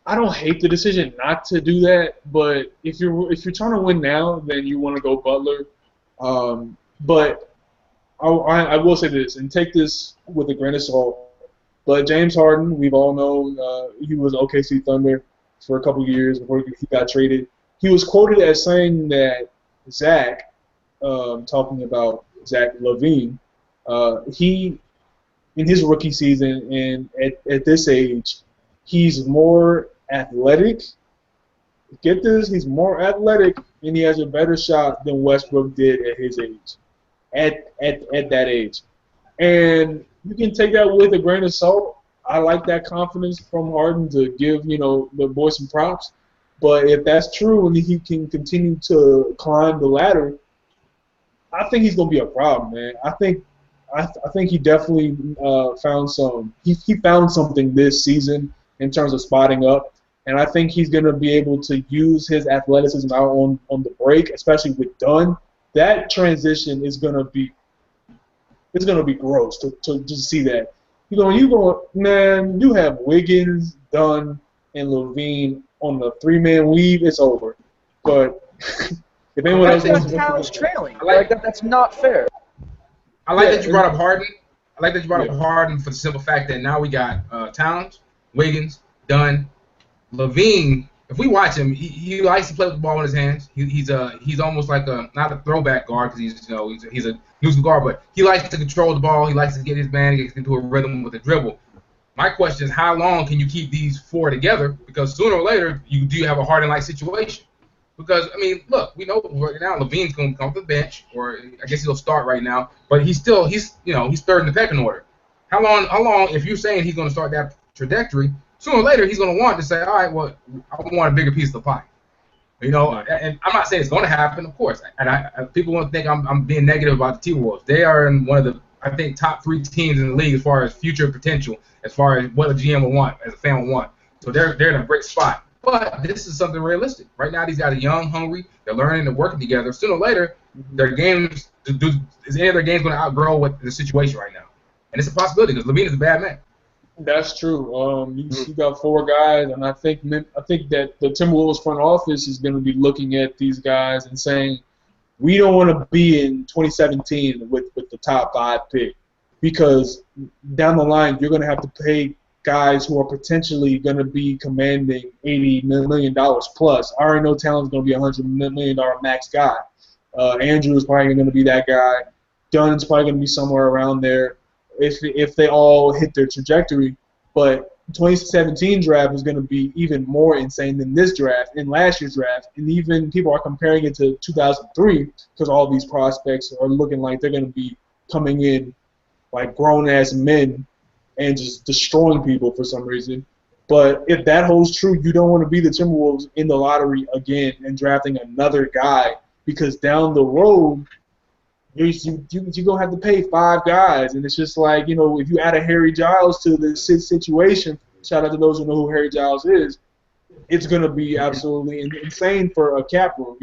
I don't hate the decision not to do that, but if you're trying to win now, then you want to go Butler. But I will say this, and take this with a grain of salt. But James Harden, we've all known he was OKC Thunder for a couple years before he got traded. He was quoted as saying that Zach, talking about Zach LaVine, he in his rookie season and at this age, he's more athletic. Get this, he's more athletic and he has a better shot than Westbrook did at his age. At that age. And you can take that with a grain of salt. I like that confidence from Harden to give, the boy some props. But if that's true and he can continue to climb the ladder, I think he's gonna be a problem, man. I think he definitely found he found something this season in terms of spotting up, and I think he's gonna be able to use his athleticism out on the break, especially with Dunn. That transition is gonna be gross to just see that. Man, you have Wiggins, Dunn, and Levine on the 3-man weave, it's over. But if anyone else wants to Towns trailing. Like that, that's not fair. I like that you brought up Harden. I like that you brought up Harden for the simple fact that now we got Towns, Wiggins, Dunn, Levine. If we watch him, he likes to play with the ball in his hands. He's almost like not a throwback guard because he's a neutral guard, but he likes to control the ball. He likes to get his man into a rhythm with a dribble. My question is, how long can you keep these four together? Because sooner or later, you have a Harden-like situation. Because, I mean, look, we know right now Levine's going to come off the bench, or I guess he'll start right now, but he's third in the pecking order. How long, if you're saying he's going to start that trajectory, sooner or later he's going to want to say, all right, well, I want a bigger piece of the pie. And I'm not saying it's going to happen, of course. And people want to think I'm being negative about the Timberwolves. They are in one of the, I think, top 3 teams in the league as far as future potential, as far as what a GM would want, as a fan would want. So they're in a great spot. But this is something realistic. Right now, these guys are young, hungry. They're learning and working together. Sooner or later, their games is any of their games going to outgrow what the situation right now? And it's a possibility because Levine is a bad man. That's true. You got 4 guys, and I think that the Timberwolves front office is going to be looking at these guys and saying, we don't want to be in 2017 with the top 5 pick, because down the line you're going to have to pay guys who are potentially going to be commanding $80 million plus. I already know Talon's going to be a $100 million max guy. Andrew is probably going to be that guy. Dunn's probably going to be somewhere around there if they all hit their trajectory. But 2017 draft is going to be even more insane than this draft and last year's draft. And even people are comparing it to 2003 because all these prospects are looking like they're going to be coming in like grown-ass men and just destroying people for some reason. But if that holds true, you don't want to be the Timberwolves in the lottery again and drafting another guy, because down the road, you're going to have to pay 5 guys. And it's just like, if you add a Harry Giles to the situation, shout out to those who know who Harry Giles is, it's going to be absolutely insane for a cap room,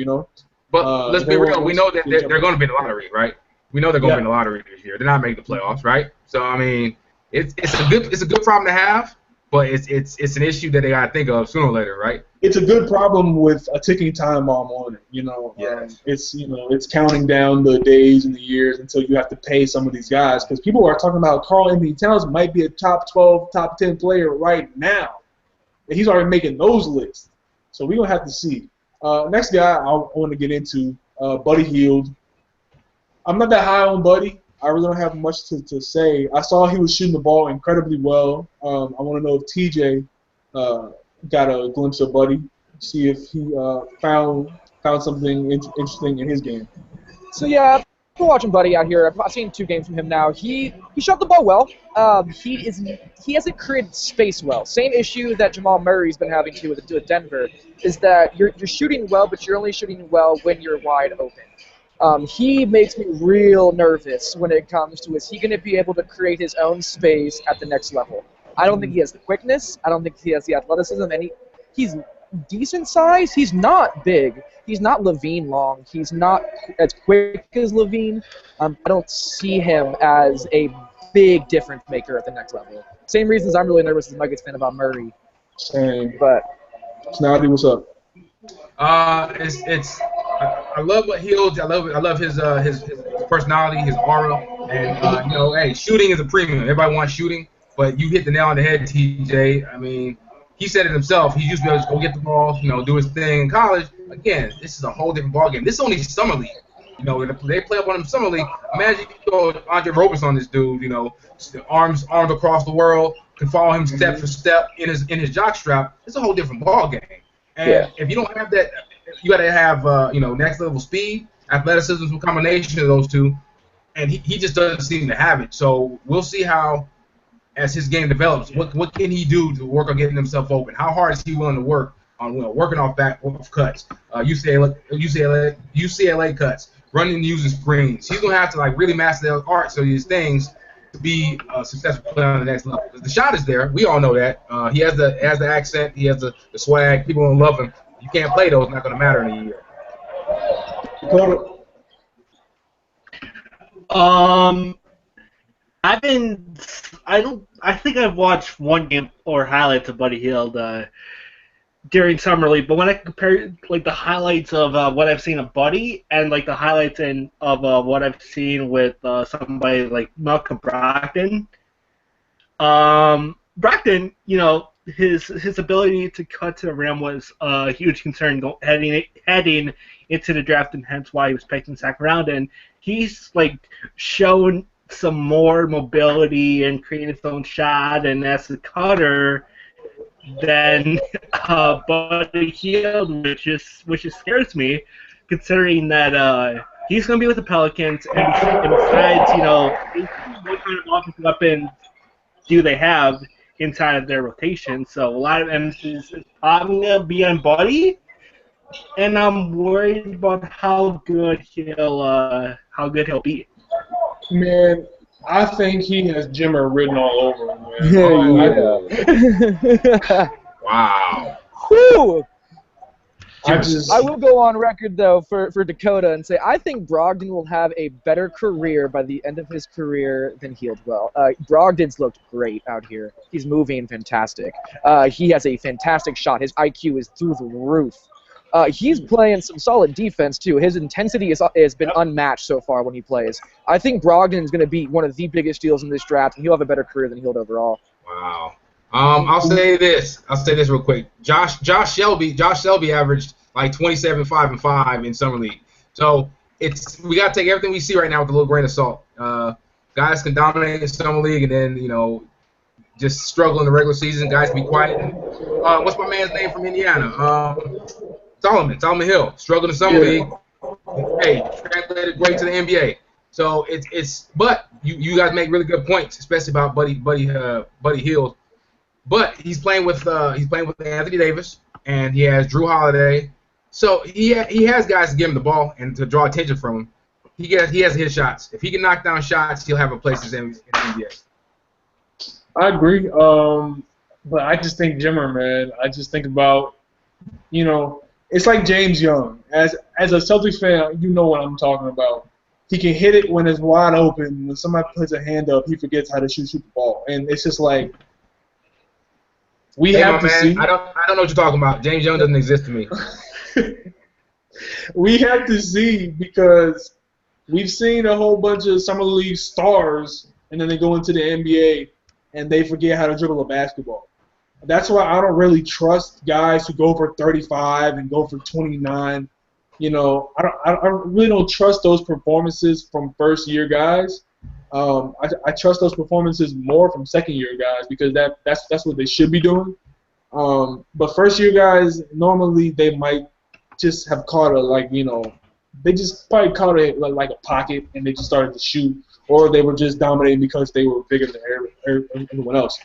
But let's be real. We know that they're going to be in the lottery, right? We know they're going to be in the lottery this year. They're not making the playoffs, right? So, I mean, it's a good problem to have, but it's an issue that they got to think of sooner or later, right? It's a good problem with a ticking time bomb on it. Yes. It's counting down the days and the years until you have to pay some of these guys, because people are talking about Karl-Anthony Towns might be a top 12, top 10 player right now. And he's already making those lists, so we're gonna have to see. Next guy I want to get into, Buddy Hield. I'm not that high on Buddy. I really don't have much to say. I saw he was shooting the ball incredibly well. I want to know if TJ got a glimpse of Buddy, see if he found something interesting in his game. So yeah, I've been watching Buddy out here. I've seen 2 games from him now. He shot the ball well. He hasn't created space well. Same issue that Jamal Murray's been having too with Denver, is that you're shooting well, but you're only shooting well when you're wide open. He makes me real nervous when it comes to, is he going to be able to create his own space at the next level? I don't think he has the quickness. I don't think he has the athleticism. And he's decent size. He's not big. He's not Levine long. He's not as quick as Levine. I don't see him as a big difference maker at the next level. Same reasons I'm really nervous as a Nuggets fan about Murray. Same. But Snotty, what's up? I love what Hield. I love his personality, his aura, and hey, shooting is a premium. Everybody wants shooting, but you hit the nail on the head, TJ. I mean, he said it himself. He used to be able to go get the ball, do his thing in college. Again, this is a whole different ballgame. This is only summer league. If they play up on him summer league, imagine you go Andre Roberts on this dude. Arms across the world, can follow him step for step in his jock strap. It's a whole different ballgame. And if you don't have that, you got to have next level speed, athleticism, some combination of those two, and he just doesn't seem to have it. So we'll see how, as his game develops, what can he do to work on getting himself open? How hard is he willing to work on working off cuts, UCLA cuts, running using screens. He's gonna have to like really master those arts of these things to be a successful player on the next level. The shot is there. We all know that. He has the accent. He has the swag. People don't love him. You can't play those. It's not gonna matter in a year. I think I've watched one game or highlights of Buddy Hield during summer league, but when I compare like the highlights of what I've seen of Buddy and like the highlights of what I've seen with somebody like Malcolm Brogdon, Brogdon, you know, his ability to cut to the rim was a huge concern heading into the draft, and hence why he was picked in the second round. And he's like shown some more mobility and creating his own shot, and as a cutter than Buddy Hield, which scares me, considering that he's going to be with the Pelicans, and besides, you know, what kind of offensive weapons do they have inside of their rotation? So a lot of emphasis is probably going to be on Buddy, and I'm worried about how good he'll be. Man, I think he has Jimmer written all over him, man. Wow. Whew. I will go on record, though, for Dakota and say I think Brogdon will have a better career by the end of his career than Hield will. Brogdon's looked great out here. He's moving fantastic. He has a fantastic shot. His IQ is through the roof. He's playing some solid defense, too. His intensity has been unmatched so far when he plays. I think Brogdon is going to be one of the biggest deals in this draft, and he'll have a better career than Hield overall. Wow. I'll say this real quick. Josh Shelby averaged like 27, 5, and 5 in summer league. So we got to take everything we see right now with a little grain of salt. Guys can dominate in summer league and then, you know, just struggle in the regular season. Guys be quiet. What's my man's name from Indiana? Solomon Hill, struggled in summer league. Hey, translated great to the NBA. So but you guys make really good points, especially about Buddy Hield. But he's playing with Anthony Davis, and he has Drew Holiday. So he has guys to give him the ball and to draw attention from him. He has to hit shots. If he can knock down shots, he'll have a place in the NBA. I agree. But I just think Jimmer, man. I just think about, you know, it's like James Young. As a Celtics fan, you know what I'm talking about. He can hit it when it's wide open. When somebody puts a hand up, he forgets how to shoot the ball. And it's just like we have to see. I don't know what you're talking about. James Young doesn't exist to me. We have to see, because we've seen a whole bunch of summer league stars, and then they go into the NBA and they forget how to dribble a basketball. That's why I don't really trust guys who go for 35 and go for 29. You know, I really don't trust those performances from first-year guys. I trust those performances more from second-year guys, because that's what they should be doing. But first-year guys, normally they might just have caught they just probably caught it like a pocket and they just started to shoot, or they were just dominating because they were bigger than everyone else.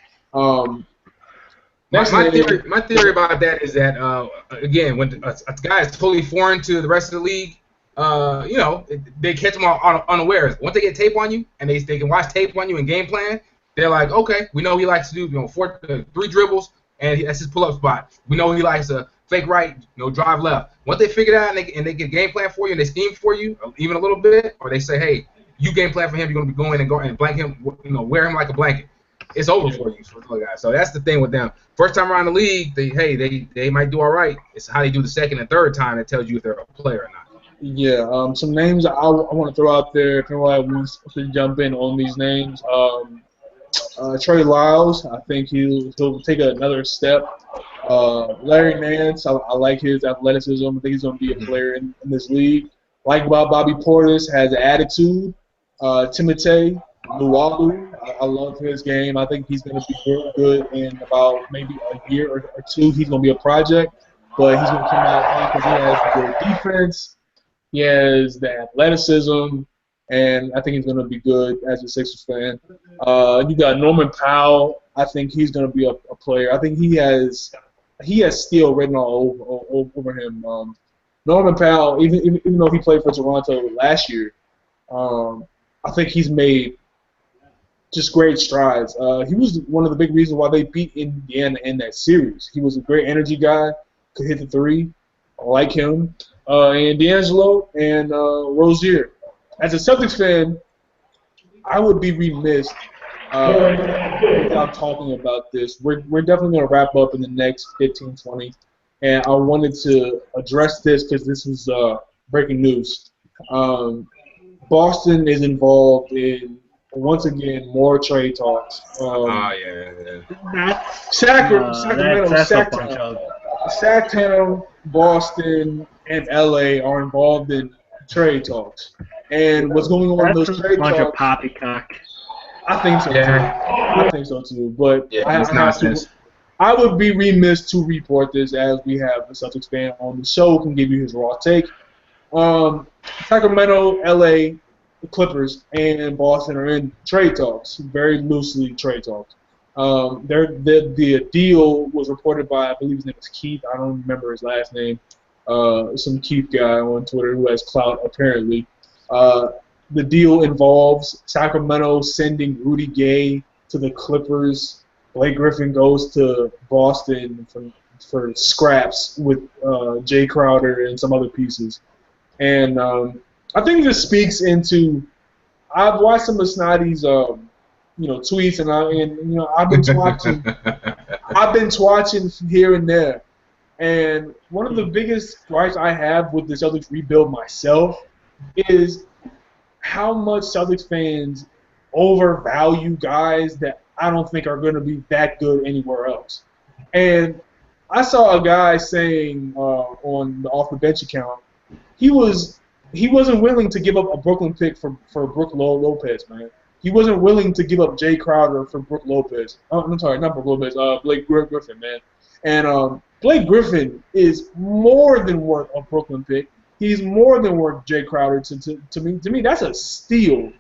My theory about that is that, again, when a guy is totally foreign to the rest of the league, you know, they catch them unawares. Once they get tape on you and they can watch tape on you and game plan, they're like, okay, we know he likes to do 3 dribbles and that's his pull-up spot. We know he likes to fake right, drive left. Once they figure it out and they get game plan for you and they scheme for you even a little bit, or they say, hey, you game plan for him, you're going to be going and blank him, wear him like a blanket. It's over for you, guys. So that's the thing with them. First time around the league, they might do all right. It's how they do the second and third time that tells you if they're a player or not. Yeah. Some names I want to throw out there if anyone wants to jump in on these names. Trey Lyles, I think he'll take another step. Larry Nance, I like his athleticism. I think he's going to be a player in this league. Like Bobby Portis, has attitude. Timotei Luwalu, I love his game. I think he's going to be real good in about maybe a year or two. He's going to be a project, but he's going to come out because he has good defense. He has the athleticism, and I think he's going to be good as a Sixers fan. You got Norman Powell. I think he's going to be a player. I think he has he has steel written all over him. Norman Powell, even though he played for Toronto last year, I think he's made just great strides. He was one of the big reasons why they beat Indiana in that series. He was a great energy guy, could hit the three, I like him. And D'Angelo and Rozier. As a Celtics fan, I would be remiss without talking about this. We're definitely going to wrap up in the next 15, 20. And I wanted to address this because this was breaking news. Boston is involved in, once again, more trade talks. Sacramento, Sacktown, Boston, and LA are involved in trade talks. And what's going on in those trade talks? Bunch of poppycock. I think so too. I think so too. But it's nonsense. I would be remiss to report this as we have a Celtics fan on the show who can give you his raw take. Sacramento, LA, the Clippers, and Boston are in trade talks, very loosely trade talks. The deal was reported by, I believe his name is Keith. I don't remember his last name. Some Keith guy on Twitter who has clout apparently. The deal involves Sacramento sending Rudy Gay to the Clippers. Blake Griffin goes to Boston for scraps with Jay Crowder and some other pieces. And I think this speaks into. I've watched some of Snoddy's tweets and I've been watching here and there. And one of the biggest gripes I have with the Celtics rebuild myself is how much Celtics fans overvalue guys that I don't think are going to be that good anywhere else. And I saw a guy saying on the off the bench account, he wasn't willing to give up a Brooklyn pick for Brook Lopez, man. He wasn't willing to give up Jay Crowder for Brook Lopez. I'm sorry, not Brook Lopez. Blake Griffin, man. And Blake Griffin is more than worth a Brooklyn pick. He's more than worth Jay Crowder. To me, that's a steal.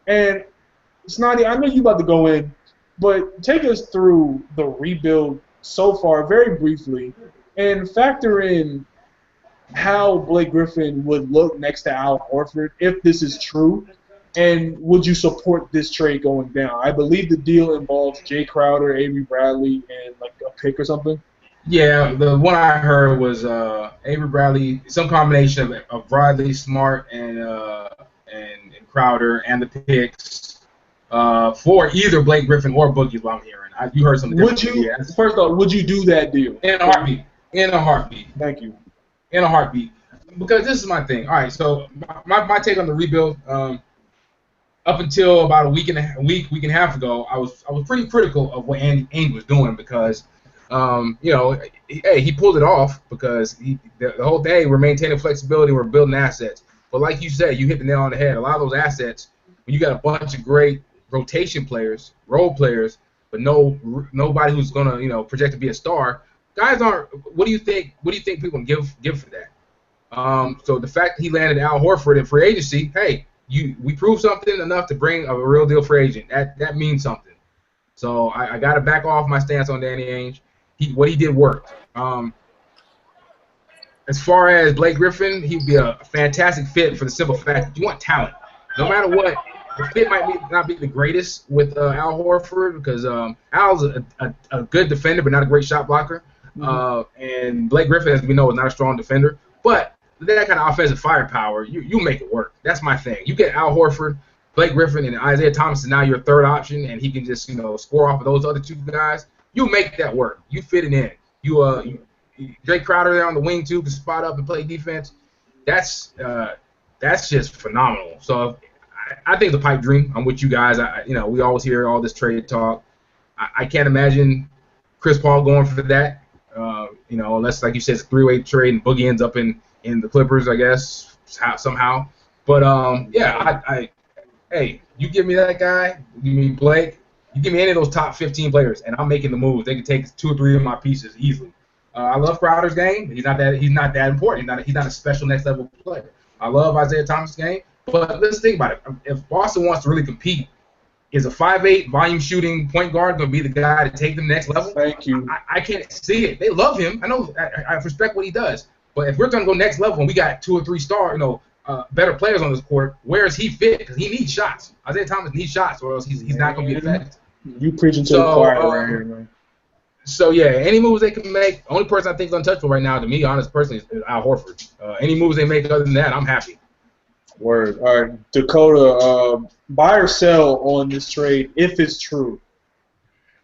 And Snoddy, I know you about to go in, but take us through the rebuild so far, very briefly, and factor in how Blake Griffin would look next to Al Horford if this is true, and would you support this trade going down? I believe the deal involves Jay Crowder, Avery Bradley, and like a pick or something. Yeah, the one I heard was Avery Bradley, some combination of Bradley, Smart, and Crowder, and the picks for either Blake Griffin or Boogie. What I'm hearing, you heard something. First off, would you do that deal? In a heartbeat. In a heartbeat. Thank you. In a heartbeat, because this is my thing. All right, so my take on the rebuild. Up until about a week and a half ago, I was pretty critical of what Ainge was doing because. He pulled it off because the whole day we're maintaining flexibility, we're building assets. But like you said, you hit the nail on the head. A lot of those assets, when you got a bunch of great rotation players, role players, but nobody who's gonna project to be a star, guys aren't. What do you think people can give for that? So the fact that he landed Al Horford in free agency, hey, we proved something enough to bring a real deal free agent. That means something. So I got to back off my stance on Danny Ainge. What he did worked. As far as Blake Griffin, he'd be a fantastic fit for the simple fact that you want talent. No matter what, the fit might not be the greatest with Al Horford because Al's a good defender but not a great shot blocker. And Blake Griffin, as we know, is not a strong defender. But that kind of offensive firepower, you make it work. That's my thing. You get Al Horford, Blake Griffin, and Isaiah Thomas is now your third option, and he can just score off of those other two guys. You make that work. You fit it in. Jay Crowder there on the wing too can spot up and play defense. That's just phenomenal. So I think the pipe dream. I'm with you guys. We always hear all this trade talk. I can't imagine Chris Paul going for that. Unless like you said, it's a three-way trade and Boogie ends up in the Clippers, I guess somehow. But hey, you give me that guy. You mean Blake? You give me any of those top 15 players, and I'm making the move. They can take 2 or 3 of my pieces easily. I love Crowder's game. He's not that important. He's not a special next level player. I love Isaiah Thomas' game. But let's think about it. If Boston wants to really compete is a 5'8" volume shooting point guard going to be the guy to take them next level? Thank you. I can't see it. They love him. I know. I respect what he does. But if we're going to go next level and we got 2 or 3 better players on this court, where does he fit? Because he needs shots. Isaiah Thomas needs shots, or else he's not going to be effective. You preaching to the choir right here, man. So, yeah, any moves they can make, the only person I think is untouchable right now, to me, honest personally, is Al Horford. Any moves they make other than that, I'm happy. Word. All right, Dakota, buy or sell on this trade if it's true?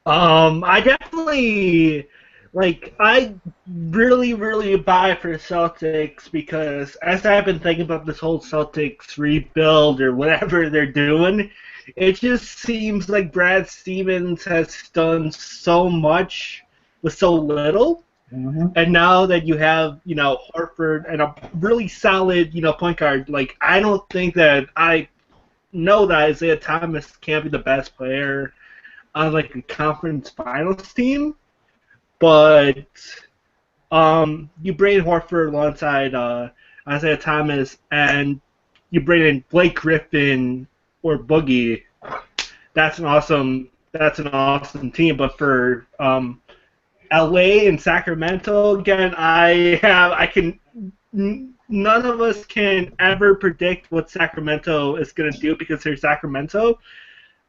I definitely, I really buy for the Celtics because as I've been thinking about this whole Celtics rebuild or whatever they're doing, it just seems like Brad Stevens has done so much with so little. Mm-hmm. And now that you have, Horford and a really solid, point guard, I don't think that I know that Isaiah Thomas can't be the best player on, a conference finals team. But you bring Horford alongside Isaiah Thomas and you bring in Blake Griffin or Boogie. That's an awesome team. But for LA and Sacramento, again, none of us can ever predict what Sacramento is going to do because they're Sacramento.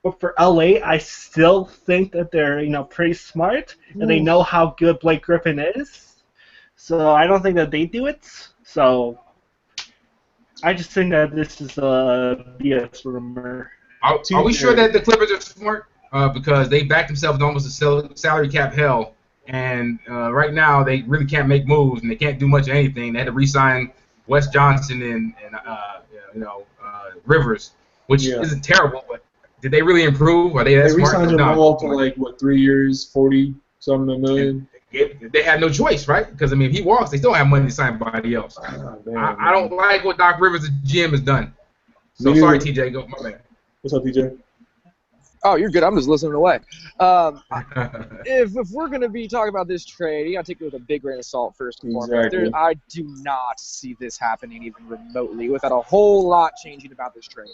But for LA, I still think that they're, pretty smart and they know how good Blake Griffin is. So I don't think that they do it. So I just think that this is a BS rumor. Are we sure that the Clippers are smart? Because they backed themselves in almost a salary cap hell. And right now, they really can't make moves, and they can't do much of anything. They had to re-sign Wes Johnson and Rivers, which isn't terrible. But did they really improve? Are they that smart? They re-signed Jamal to 3 years, 40-something million. They had no choice, right? Because if he walks, they still have money to sign somebody else. I don't like what Doc Rivers, the GM, has done. So sorry, TJ. Go, my man. What's up, TJ? Oh, you're good. I'm just listening away. If we're going to be talking about this trade, you got to take it with a big grain of salt first and foremost. I do not see this happening even remotely without a whole lot changing about this trade.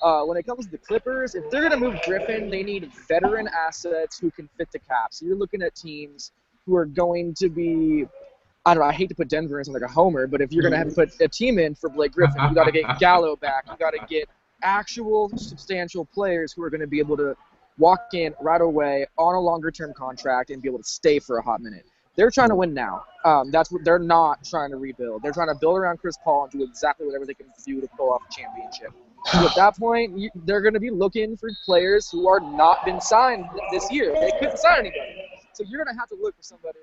When it comes to the Clippers, if they're going to move Griffin, they need veteran assets who can fit the cap. So you're looking at teams who are going to be, I don't know, I hate to put Denver in like a homer, but if you're going to have to put a team in for Blake Griffin, you got to get Gallo back. You got to get actual substantial players who are going to be able to walk in right away on a longer-term contract and be able to stay for a hot minute. They're trying to win now. That's what they're not trying to rebuild. They're trying to build around Chris Paul and do exactly whatever they can do to pull off a championship. So at that point, they're going to be looking for players who are not been signed this year. They couldn't sign anybody. So you're going to have to look for somebody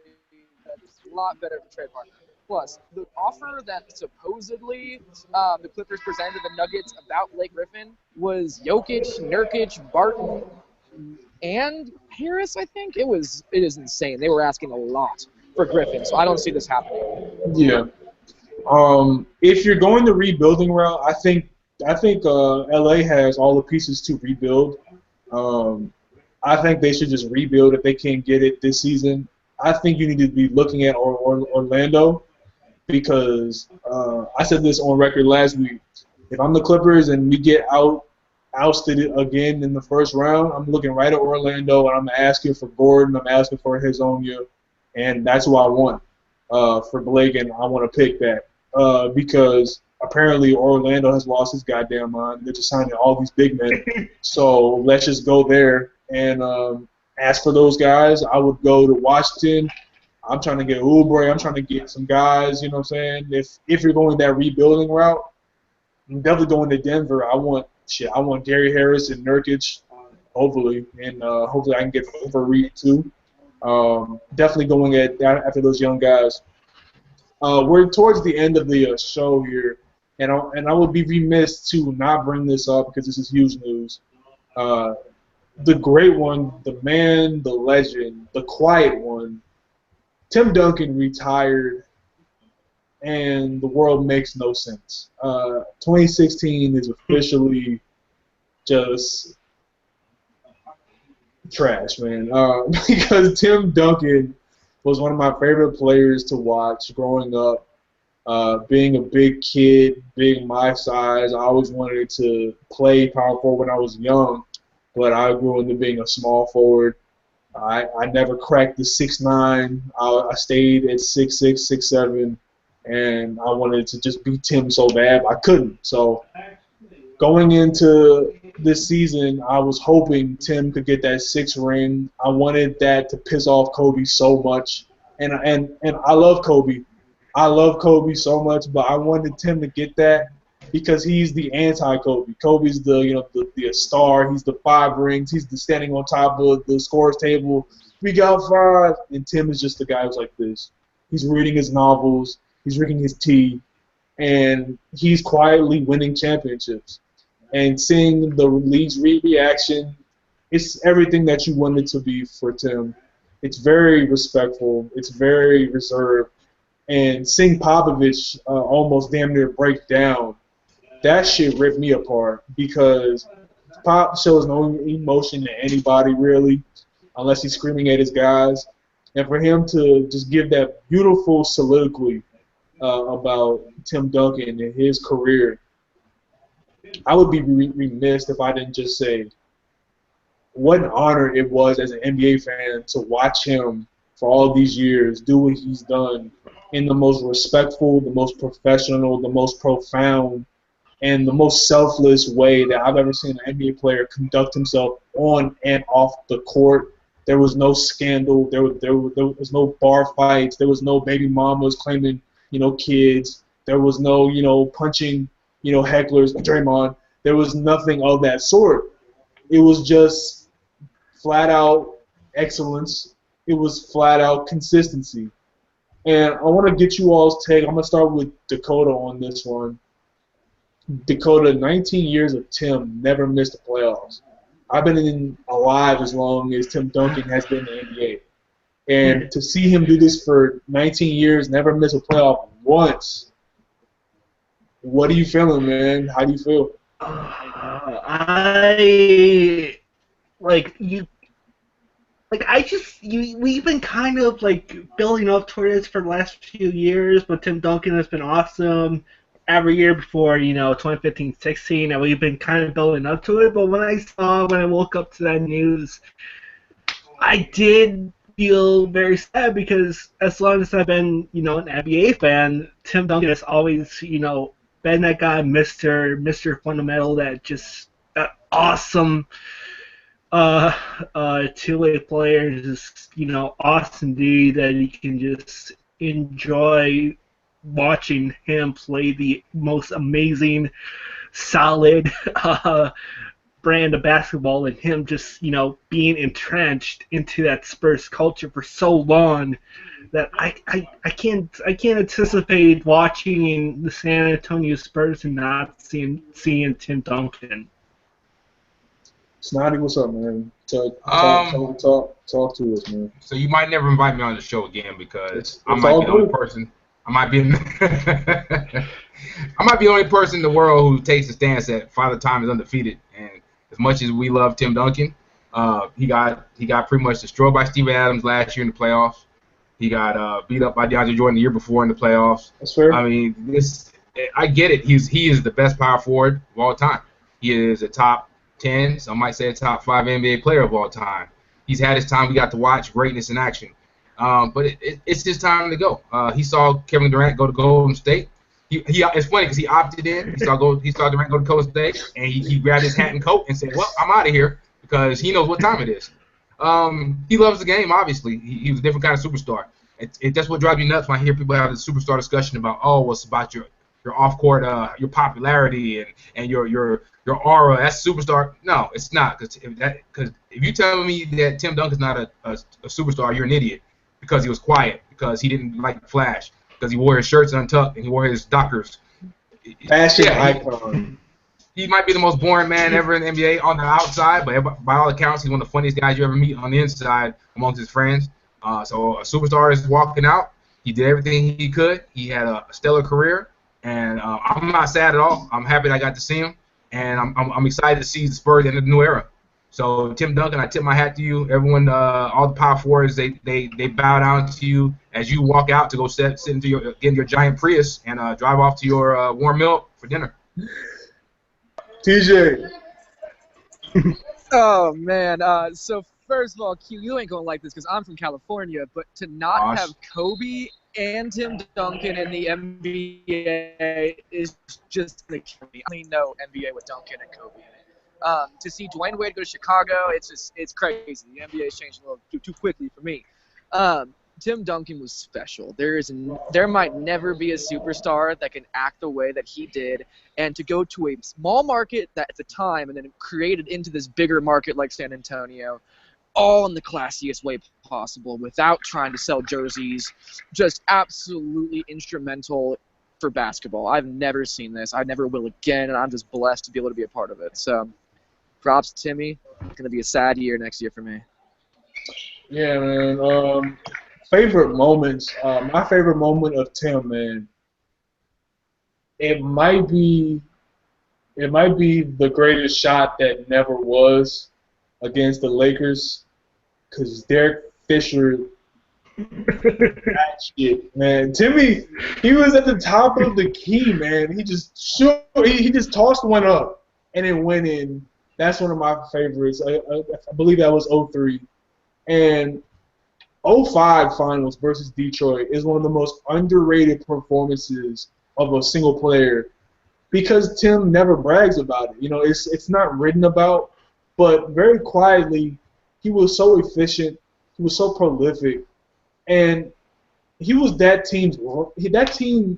that's a lot better of a trade partner. Plus, the offer that supposedly the Clippers presented to the Nuggets about Blake Griffin was Jokic, Nurkic, Barton, and Harris, I think. It is insane. They were asking a lot for Griffin, so I don't see this happening. Yeah. If you're going the rebuilding route, I think LA has all the pieces to rebuild. I think they should just rebuild if they can't get it this season. I think you need to be looking at Orlando because I said this on record last week. If I'm the Clippers and we get ousted again in the first round, I'm looking right at Orlando and I'm asking for Gordon, I'm asking for Hazonia, and that's who I want for Blake, and I want to pick that because apparently Orlando has lost his goddamn mind. They're just signing all these big men. So let's just go there and ask for those guys. I would go to Washington. I'm trying to get Oubre. I'm trying to get some guys, you know what I'm saying? If you're going that rebuilding route, I'm definitely going to Denver. I want Gary Harris and Nurkic, hopefully, and hopefully I can get for Reed too. Definitely going after those young guys. We're towards the end of the show here, and I would be remiss to not bring this up because this is huge news. The great one, the man, the legend, the quiet one, Tim Duncan retired, and the world makes no sense. 2016 is officially just trash, man. Because Tim Duncan was one of my favorite players to watch growing up. Being a big kid, being my size, I always wanted to play power forward when I was young. but I grew into being a small forward. I never cracked the 6'9". I stayed at 6'6", 6'7", and I wanted to just beat Tim so bad, but I couldn't. So going into this season, I was hoping Tim could get that 6th ring. I wanted that to piss off Kobe so much, and I love Kobe. I love Kobe so much, but I wanted Tim to get that because he's the anti-Kobe. Kobe's the star. He's the 5 rings. He's the standing on top of the scores table. We got 5, and Tim is just the guy who's like this. He's reading his novels. He's drinking his tea, and he's quietly winning championships. And seeing the league's reaction, it's everything that you want it to be for Tim. It's very respectful. It's very reserved. And seeing Popovich almost damn near break down, that shit ripped me apart because Pop shows no emotion to anybody really, unless he's screaming at his guys. And for him to just give that beautiful soliloquy about Tim Duncan and his career, I would be remiss if I didn't just say what an honor it was as an NBA fan to watch him for all these years do what he's done in the most respectful, the most professional, the most profound, and the most selfless way that I've ever seen an NBA player conduct himself on and off the court. There was no scandal. There was no bar fights. There was no baby mamas claiming, kids. There was no, punching, hecklers, Draymond. There was nothing of that sort. It was just flat out excellence. It was flat out consistency. And I want to get you all's take. I'm going to start with Dakota on this one. Dakota, 19 years of Tim, never missed the playoffs. I've been alive as long as Tim Duncan has been in the NBA. And to see him do this for 19 years, never miss a playoff once, what are you feeling, man? How do you feel? We've been kind of building up toward this for the last few years, but Tim Duncan has been awesome every year before, 2015-16, and we've been kind of building up to it. But when I woke up to that news, I did feel very sad because as long as I've been, an NBA fan, Tim Duncan has always, been that guy, Mr. Fundamental, that awesome two-way player, just awesome dude that you can just enjoy watching him play the most amazing, solid brand of basketball, and him just being entrenched into that Spurs culture for so long that I can't anticipate watching the San Antonio Spurs and not seeing Tim Duncan. Snotty, what's up, man? Talk to us, man. So you might never invite me on the show again because I might be the only person. I might be the only person in the world who takes a stance that Father Time is undefeated. And as much as we love Tim Duncan, he got pretty much destroyed by Steven Adams last year in the playoffs. He got beat up by DeAndre Jordan the year before in the playoffs. That's fair. I mean, I get it. He is the best power forward of all time. He is a top 10, some might say a top 5 NBA player of all time. He's had his time. We got to watch greatness in action. But it's his time to go. He saw Kevin Durant go to Golden State. It's funny because he opted in. He saw Durant go to Golden State, and he grabbed his hat and coat and said, "Well, I'm out of here," because he knows what time it is. He loves the game. Obviously, he was a different kind of superstar. That's what drives me nuts when I hear people have this superstar discussion about, it's about your off-court, your popularity and your aura. That's superstar. No, it's not. Because if you tell me that Tim Duncan's not a superstar, you're an idiot. Because he was quiet, because he didn't like flash, because he wore his shirts untucked and he wore his Dockers. Fashion icon. He might be the most boring man ever in the NBA on the outside, but by all accounts, he's one of the funniest guys you ever meet on the inside amongst his friends. So a superstar is walking out. He did everything he could. He had a stellar career, and I'm not sad at all. I'm happy that I got to see him, and I'm excited to see the Spurs in a new era. So Tim Duncan, I tip my hat to you. Everyone, all the power forwards, they bow down to you as you walk out to go sit into your giant Prius and drive off to your warm milk for dinner. TJ. Oh, man. So, first of all, Q, you ain't going to like this because I'm from California, but to not have Kobe and Tim Duncan in the NBA is just going to kill me. I only know NBA with Duncan and Kobe in it. To see Dwayne Wade go to Chicago, it's crazy. The NBA is changing a little too quickly for me. Tim Duncan was special. There might never be a superstar that can act the way that he did, and to go to a small market that at the time and then created into this bigger market like San Antonio, all in the classiest way possible without trying to sell jerseys, just absolutely instrumental for basketball. I've never seen this. I never will again, and I'm just blessed to be able to be a part of it. So, props, Timmy. It's going to be a sad year next year for me. Yeah, man. Favorite moments. My favorite moment of Tim, man. It might be the greatest shot that never was against the Lakers, because Derek Fisher, that shit, man. Timmy, he was at the top of the key, man. He just tossed one up and it went in. That's one of my favorites. I believe that was 03. And 05 finals versus Detroit is one of the most underrated performances of a single player, because Tim never brags about it. You know, it's not written about, but very quietly, he was so efficient, he was so prolific, and he was that team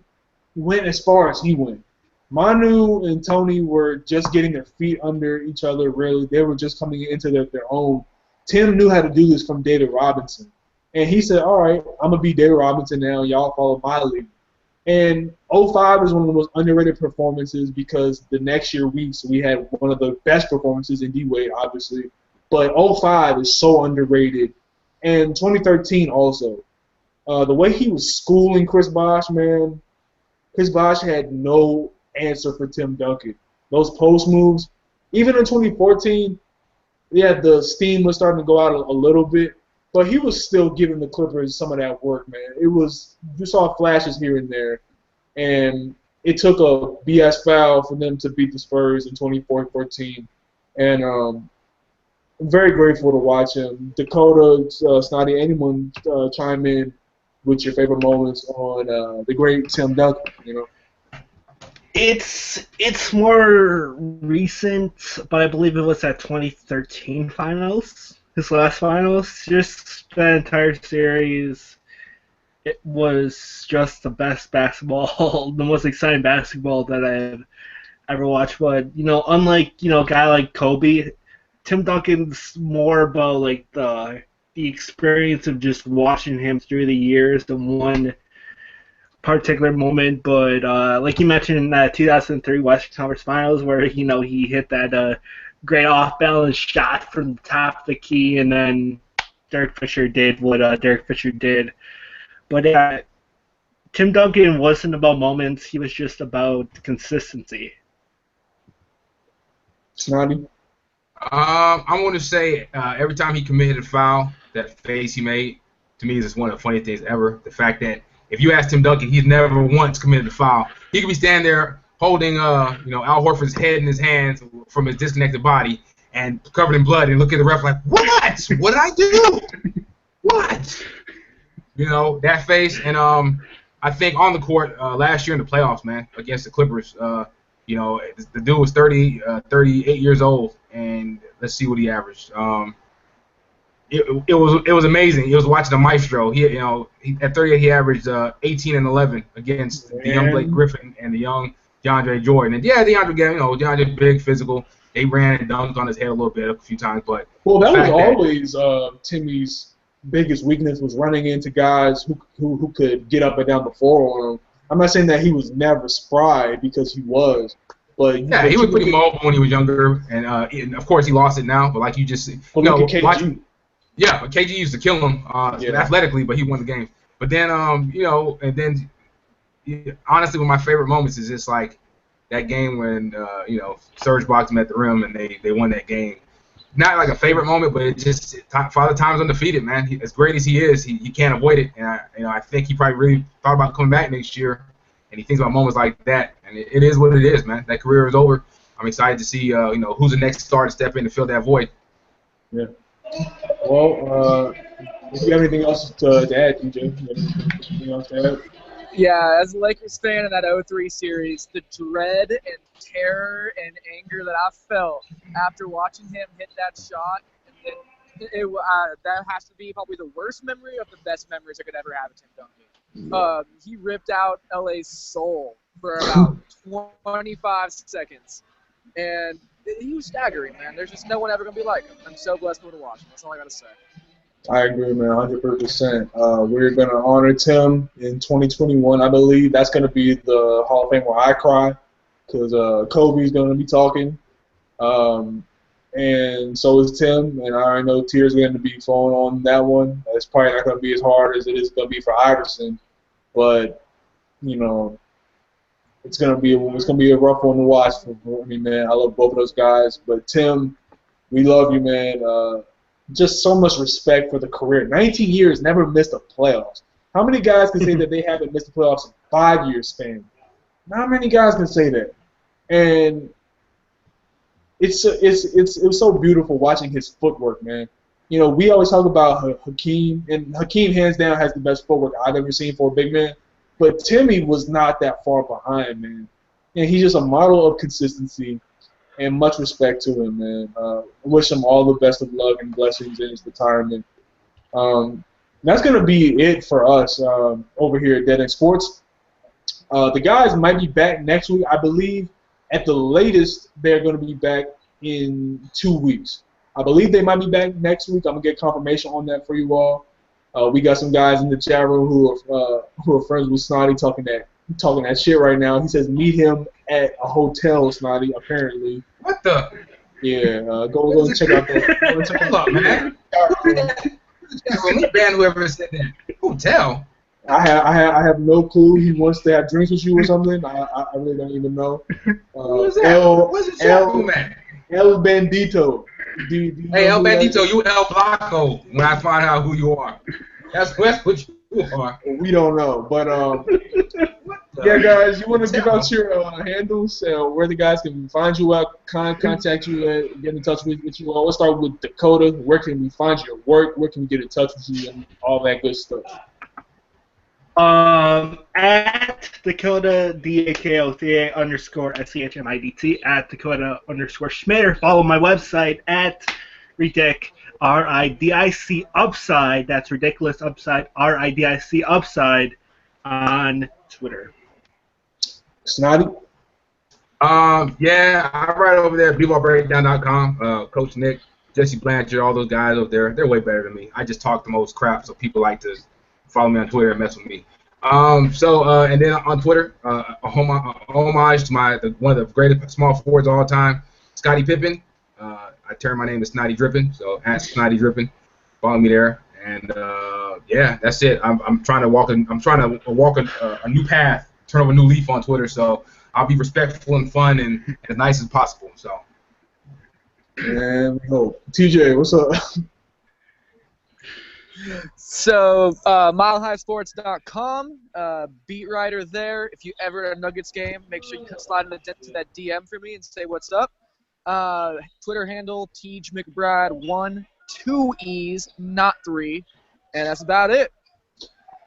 went as far as he went. Manu and Tony were just getting their feet under each other, really. They were just coming into their own. Tim knew how to do this from David Robinson. And he said, all right, I'm going to be David Robinson now. Y'all follow my lead. And 05 is one of the most underrated performances, because the next year we had one of the best performances in D-Wade, obviously. But 05 is so underrated. And 2013 also. The way he was schooling Chris Bosh, man, Chris Bosh had no answer for Tim Duncan. Those post moves, even in 2014, yeah, the steam was starting to go out a little bit. But he was still giving the Clippers some of that work, man. You saw flashes here and there, and it took a BS foul for them to beat the Spurs in 2014. And I'm very grateful to watch him. Dakota, Snotty, anyone chime in with your favorite moments on the great Tim Duncan, you know? It's more recent, but I believe it was that 2013 finals. His last finals, just that entire series, it was just the best basketball, the most exciting basketball that I've ever watched. But, unlike, a guy like Kobe, Tim Duncan's more about, like, the experience of just watching him through the years than one particular moment. But, like you mentioned in that 2003 Western Conference Finals, where, he hit that great off-balance shot from the top of the key, and then Derek Fisher did what Derek Fisher did. But Tim Duncan wasn't about moments. He was just about consistency. Snotty? I want to say every time he committed a foul, that face he made, to me, is just one of the funniest things ever. The fact that if you ask Tim Duncan, he's never once committed a foul. He could be standing there holding, Al Horford's head in his hands from his disconnected body and covered in blood, and look at the ref like, what? What did I do? What? That face. And I think on the court last year in the playoffs, man, against the Clippers, the dude was 38 years old, and let's see what he averaged. It was amazing. He was watching the maestro. At 38 he averaged 18 and 11 against the young Blake Griffin and the young DeAndre Jordan. And yeah, DeAndre big, physical. They ran and dunked on his head a little bit a few times, but that was always Timmy's biggest weakness, was running into guys who could get up and down the floor on him. I'm not saying that he was never spry, because he was, but yeah, he was pretty mobile when he was younger, and of course he lost it now. But like you just look at KG. Yeah, but KG used to kill him athletically, but he won the game. But then and then honestly, one of my favorite moments is just like that game when Serge blocked him at the rim and they won that game. Not like a favorite moment, but it just Father Time's undefeated, man. As great as he is, he can't avoid it. And I think he probably really thought about coming back next year, and he thinks about moments like that. And it is what it is, man. That career is over. I'm excited to see who's the next star to step in to fill that void. Yeah. Well, if you have anything else to add, TJ, you have anything else to add? Yeah, as a Lakers fan in that 0-3 series, the dread and terror and anger that I felt after watching him hit that shot, and that has to be probably the worst memory of the best memories I could ever have of Tim Duncan. He ripped out LA's soul for about 25 seconds, and he was staggering, man. There's just no one ever going to be like him. I'm so blessed to watch him. That's all I got to say. I agree, man, 100%. We're going to honor Tim in 2021, I believe. That's going to be the Hall of Fame where I cry because Kobe's going to be talking. And so is Tim, and I already know tears are going to be flowing on that one. It's probably not going to be as hard as it is going to be for Iverson, but, you know, it's going to be a rough one to watch for me, man. I love both of those guys. But, Tim, we love you, man. Just so much respect for the career. 19 years, never missed a playoffs. How many guys can say that they haven't missed the playoffs in 5 years span? Not many guys can say that. And it was so beautiful watching his footwork, man. You know, we always talk about Hakeem, and Hakeem hands down has the best footwork I've ever seen for a big man. But Timmy was not that far behind, man. And he's just a model of consistency. And much respect to him, man. I wish him all the best of luck and blessings in his retirement. That's going to be it for us over here at Dead End Sports. The guys might be back next week. I believe at the latest they're going to be back in 2 weeks. I believe they might be back next week. I'm going to get confirmation on that for you all. We got some guys in the chat room who are friends with Snotty talking that shit right now. He says meet him at a hotel, Snotty, apparently. What the? Yeah, go and check out that. Hold up, man. Let me ban whoever said that. Hotel? I have no clue. He wants to have drinks with you or something. I really don't even know. Who's that? What's the chat room at? El Bandito. Do you Hey, El Bandito, you El Blanco when I find out who you are. That's what you are. We don't know, but yeah, guys, you want to give out your handles, where the guys can find you out, contact you, get in touch with you all. Let's start with Dakota. Where can we find your work? Where can we get in touch with you and all that good stuff? At Dakota DAKOTA _SCHMIDT at Dakota _Schmader. Follow my website at Ridic RIDIC Upside. That's Ridiculous Upside RIDIC Upside on Twitter. Snotty? Yeah, I write over there at bballbreakdown.com. Coach Nick, Jesse Blanchard, all those guys over there, they're way better than me. I just talk the most crap, so people like to follow me on Twitter and mess with me. And then on Twitter, a homage to one of the greatest small forwards of all time, Scottie Pippen. I turn my name to Snotty Drippin', so at Snotty Drippin', follow me there. And yeah, that's it. I'm trying to walk a new path, turn over a new leaf on Twitter. So I'll be respectful and fun and as nice as possible. So. And we hope. TJ, what's up? So, milehighsports.com, beat writer there. If you ever at a Nuggets game, make sure you slide into that DM for me and say what's up. Twitter handle, Tej McBride1, 2 E's, not 3. And that's about it.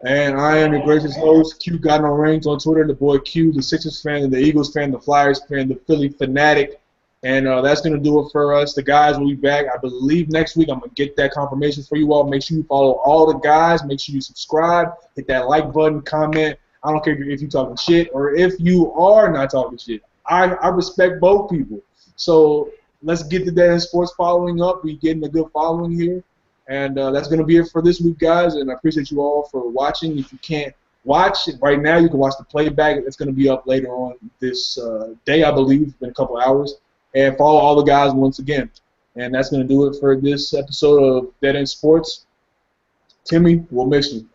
And I am your gracious host, Q Got No Rings on Twitter, the boy Q, the Sixers fan, the Eagles fan, the Flyers fan, the Philly fanatic. And that's going to do it for us. The guys will be back, I believe, next week. I'm going to get that confirmation for you all. Make sure you follow all the guys. Make sure you subscribe. Hit that like button, comment. I don't care if you're talking shit or if you are not talking shit. I respect both people. So let's get to that in sports following up. We're getting a good following here. And that's going to be it for this week, guys. And I appreciate you all for watching. If you can't watch it right now, you can watch the playback. It's going to be up later on this day, I believe, in a couple hours. And follow all the guys once again. And that's going to do it for this episode of Dead End Sports. Timmy, we'll miss you.